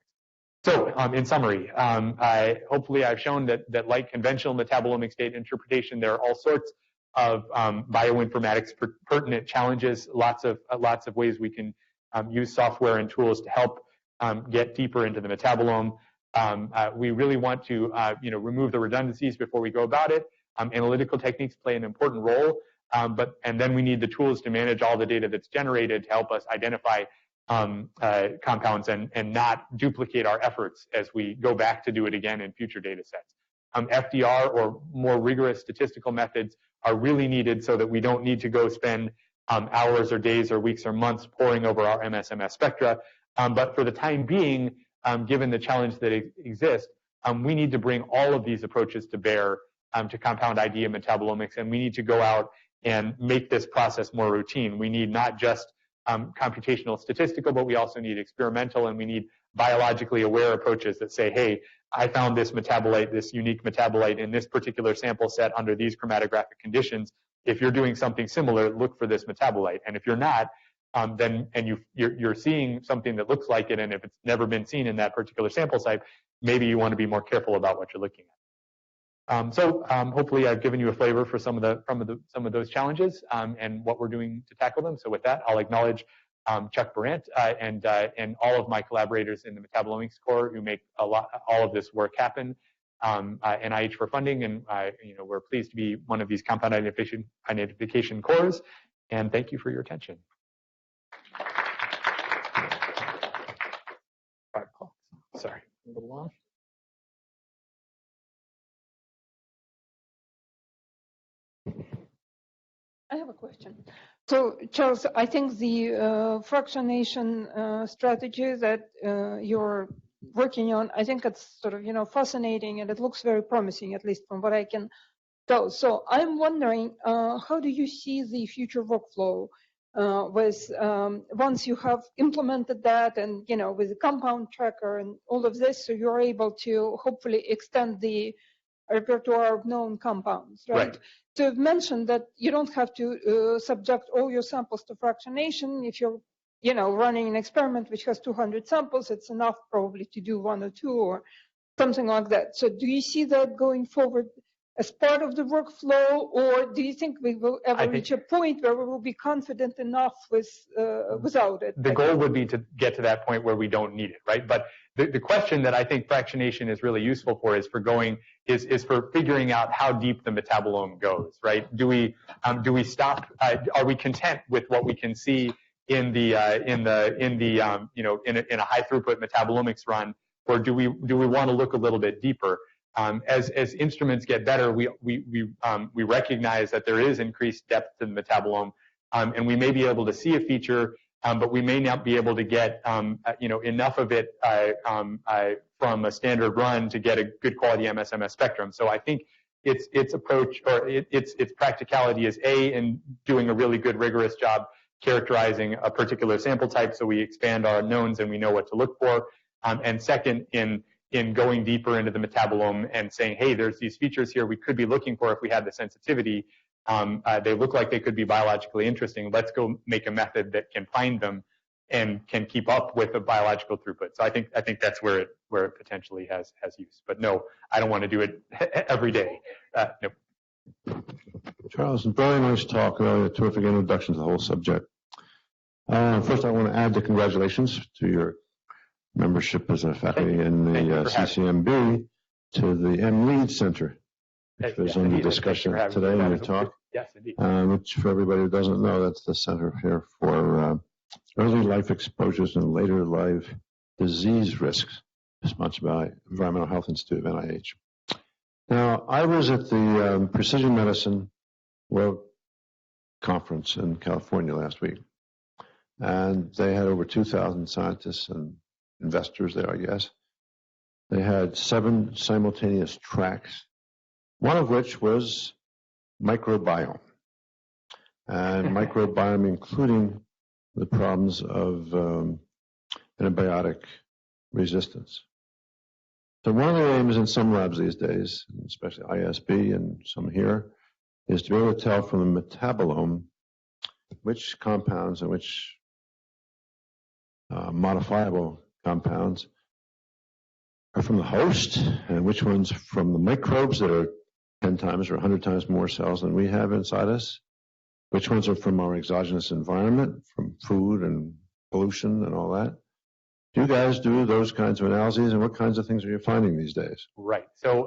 So, in summary, hopefully I've shown that like conventional metabolomics data interpretation, there are all sorts of bioinformatics pertinent challenges, lots of ways we can use software and tools to help get deeper into the metabolome. We really want to remove the redundancies before we go about it. Analytical techniques play an important role, and then we need the tools to manage all the data that's generated to help us identify compounds and not duplicate our efforts as we go back to do it again in future data sets. FDR or more rigorous statistical methods are really needed so that we don't need to go spend hours or days or weeks or months poring over our MSMS spectra. But for the time being, given the challenge that exists, we need to bring all of these approaches to bear to compound ID and metabolomics, and we need to go out and make this process more routine. We need not just computational statistical, but we also need experimental, and we need biologically aware approaches that say, hey, I found this metabolite, this unique metabolite in this particular sample set under these chromatographic conditions. If you're doing something similar, look for this metabolite. And if you're not, then you're seeing something that looks like it, and if it's never been seen in that particular sample type, maybe you want to be more careful about what you're looking at. Hopefully I've given you a flavor for some of those challenges and what we're doing to tackle them. So with that, I'll acknowledge Chuck Barant and all of my collaborators in the metabolomics core who make all of this work happen. NIH for funding, and we're pleased to be one of these compound identification cores. And thank you for your attention. Sorry, a little long. I have a question. So, Charles, I think the fractionation strategy that you're working on, I think it's sort of, fascinating, and it looks very promising, at least from what I can tell. So I'm wondering, how do you see the future workflow with once you have implemented that, and with the compound tracker and all of this, so you're able to hopefully extend the repertoire of known compounds, right? So you've mentioned that you don't have to subject all your samples to fractionation. If you're running an experiment which has 200 samples, it's enough probably to do 1 or 2 or something like that. So do you see that going forward as part of the workflow, or do you think we will ever reach a point where we will be confident enough without it? The goal would be to get to that point where we don't need it, right? But the question that I think fractionation is really useful for is for figuring out how deep the metabolome goes, right? Do we stop? Are we content with what we can see in a high throughput metabolomics run, or do we want to look a little bit deeper? As instruments get better, we recognize that there is increased depth to the metabolome, and we may be able to see a feature, but we may not be able to get enough of it from a standard run to get a good quality MSMS spectrum. So I think its approach, or its practicality, is in doing a really good rigorous job characterizing a particular sample type, so we expand our knowns and we know what to look for, and second, in going deeper into the metabolome and saying, hey, there's these features here we could be looking for if we had the sensitivity. They look like they could be biologically interesting. Let's go make a method that can find them and can keep up with the biological throughput. So I think that's where it potentially has use. But no, I don't want to do it every day. No. Charles, very nice talk, really a terrific introduction to the whole subject. First, I want to add the congratulations to your membership as a faculty in the CCMB to the MLEAD Center, which was under discussion today in your talk. Yes, indeed. Which, for everybody who doesn't know, that's the Center here for early life exposures and later life disease risks, sponsored by Environmental Health Institute of NIH. Now, I was at the Precision Medicine World Conference in California last week, and they had over 2,000 scientists and investors there, I guess. They had 7 simultaneous tracks, one of which was microbiome, and microbiome including the problems of antibiotic resistance. So one of the aims in some labs these days, especially ISB and some here, is to be able to tell from the metabolome which compounds and which modifiable compounds are from the host and which ones from the microbes that are 10 times or 100 times more cells than we have inside us, which ones are from our exogenous environment, from food and pollution and all that. Do you guys do those kinds of analyses, and what kinds of things are you finding these days? Right. So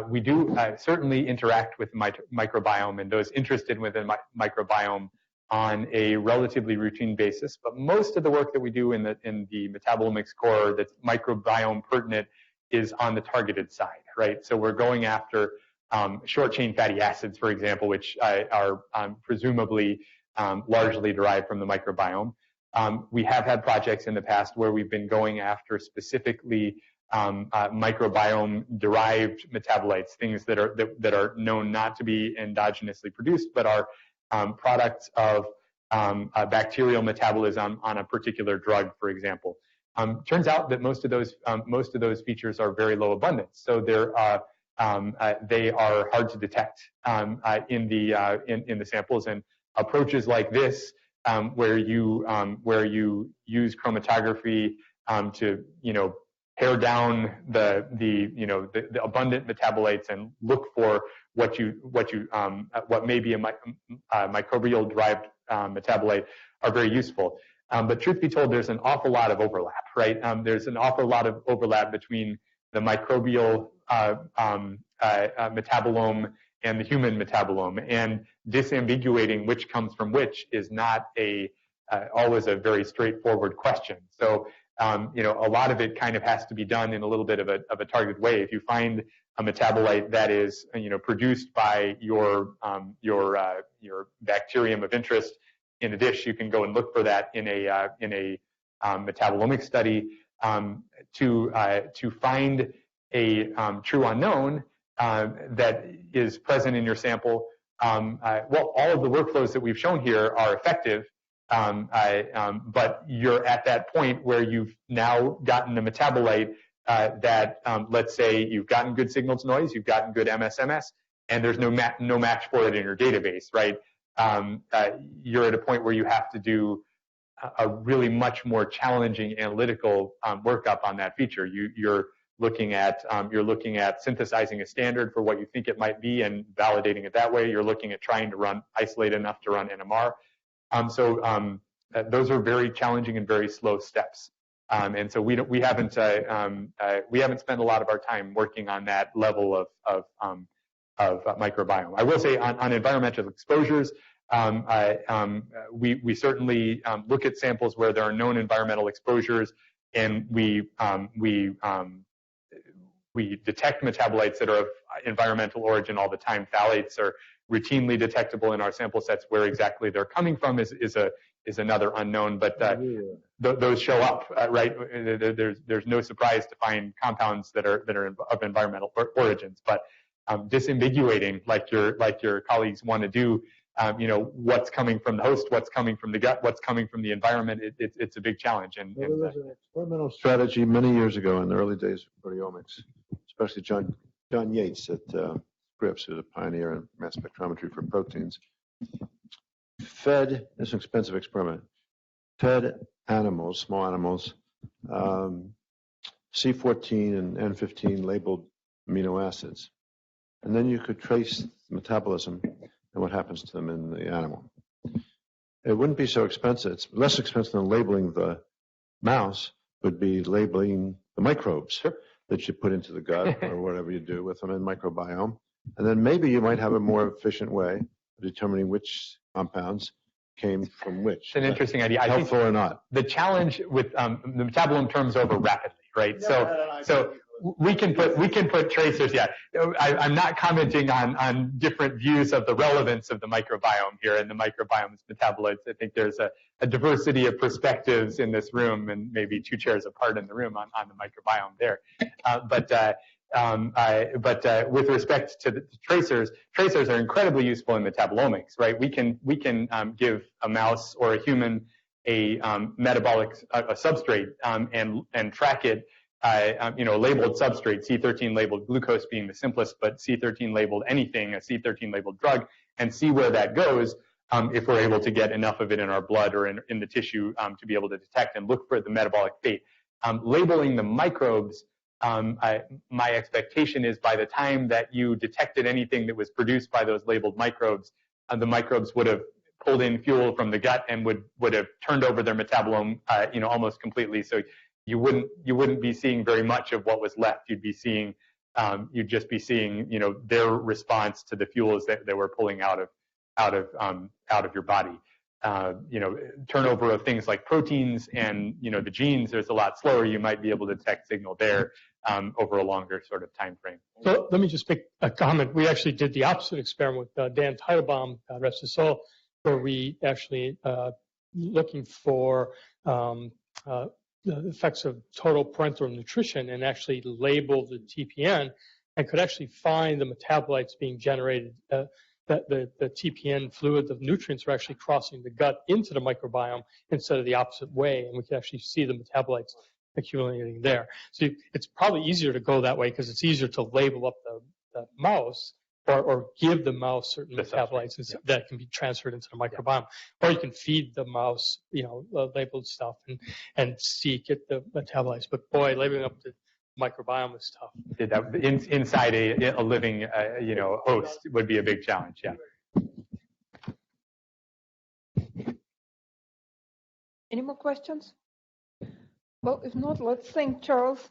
we do certainly interact with the microbiome and those interested within microbiome on a relatively routine basis. But most of the work that we do in the metabolomics core that's microbiome pertinent is on the targeted side, right? So we're going after short chain fatty acids, for example, which are presumably largely derived from the microbiome. We have had projects in the past where we've been going after specifically microbiome-derived metabolites, things that are known not to be endogenously produced, but are products of bacterial metabolism on a particular drug, for example. Turns out that most of those features are very low abundance, so they are hard to detect in the samples. And approaches like this, where you use chromatography to pare down the abundant metabolites and look for what may be a microbial derived metabolite, are very usable. But truth be told, there's an awful lot of overlap, right? There's an awful lot of overlap between the microbial metabolome and the human metabolome, and disambiguating which comes from which is not always a very straightforward question. So a lot of it kind of has to be done in a little bit of a targeted way. If you find a metabolite that is produced by your bacterium of interest in a dish, you can go and look for that in a metabolomic study. To find a true unknown that is present in your sample, well, all of the workflows that we've shown here are effective, but you're at that point where you've now gotten a metabolite that, let's say, you've gotten good signal to noise, you've gotten good MSMS, and there's no match for it in your database, right? You're at a point where you have to do a really much more challenging analytical workup on that feature. You're looking at synthesizing a standard for what you think it might be and validating it that way. You're looking at trying to isolate enough to run NMR. So those are very challenging and very slow steps. And so we haven't spent a lot of our time working on that level of microbiome. I will say on environmental exposures, we certainly look at samples where there are known environmental exposures, and we detect metabolites that are of environmental origin all the time. Phthalates are routinely detectable in our sample sets. Where exactly they're coming from is another unknown, but those show up, right? There's no surprise to find compounds that are of environmental origins, but disambiguating, like your colleagues want to do, what's coming from the host, what's coming from the gut, what's coming from the environment. It's a big challenge. And there was an experimental strategy many years ago in the early days of proteomics, especially John Yates at Scripps, who's a pioneer in mass spectrometry for proteins. This is an expensive experiment, fed animals, small animals, C14 and N15 labeled amino acids. And then you could trace the metabolism and what happens to them in the animal. it wouldn't be so expensive. It's less expensive than labeling the mouse, would be labeling the microbes that you put into the gut or whatever you do with them in microbiome. And then maybe you might have a more efficient way of determining which compounds came from which. It's an interesting idea. I Helpful think or not? the challenge with the metabolome turns over rapidly, right? So we can put tracers. Yeah, I'm not commenting on different views of the relevance of the microbiome here and the microbiome's metabolites. I think there's a diversity of perspectives in this room, and maybe 2 chairs apart in the room on the microbiome there. But with respect to the tracers are incredibly useful in metabolomics, right? We can give a mouse or a human a metabolic substrate and track it, labeled substrate, C13 labeled glucose being the simplest, but C13 labeled anything, a C13 labeled drug, and see where that goes if we're able to get enough of it in our blood or in the tissue to be able to detect and look for the metabolic fate. Labeling the microbes, my expectation is by the time that you detected anything that was produced by those labeled microbes, the microbes would have pulled in fuel from the gut and would have turned over their metabolome, almost completely. So you wouldn't be seeing very much of what was left. You'd just be seeing, their response to the fuels that they were pulling out of your body. Turnover of things like proteins and the genes, there's a lot slower. You might be able to detect signal there over a longer sort of time frame. So let me just make a comment. We actually did the opposite experiment with Dan Teitelbaum, God rest his soul, where we actually looking for the effects of total parenteral nutrition and actually labeled the TPN and could actually find the metabolites being generated. That the TPN fluid, the nutrients are actually crossing the gut into the microbiome instead of the opposite way, and we can actually see the metabolites accumulating there. So it's probably easier to go that way because it's easier to label up the mouse or give the mouse certain metabolites that can be transferred into the microbiome. Or you can feed the mouse, labeled stuff and get the metabolites. But boy, labeling up the microbiome is tough. Inside a living, host would be a big challenge. Yeah. Any more questions? Well, if not, let's thank Charles.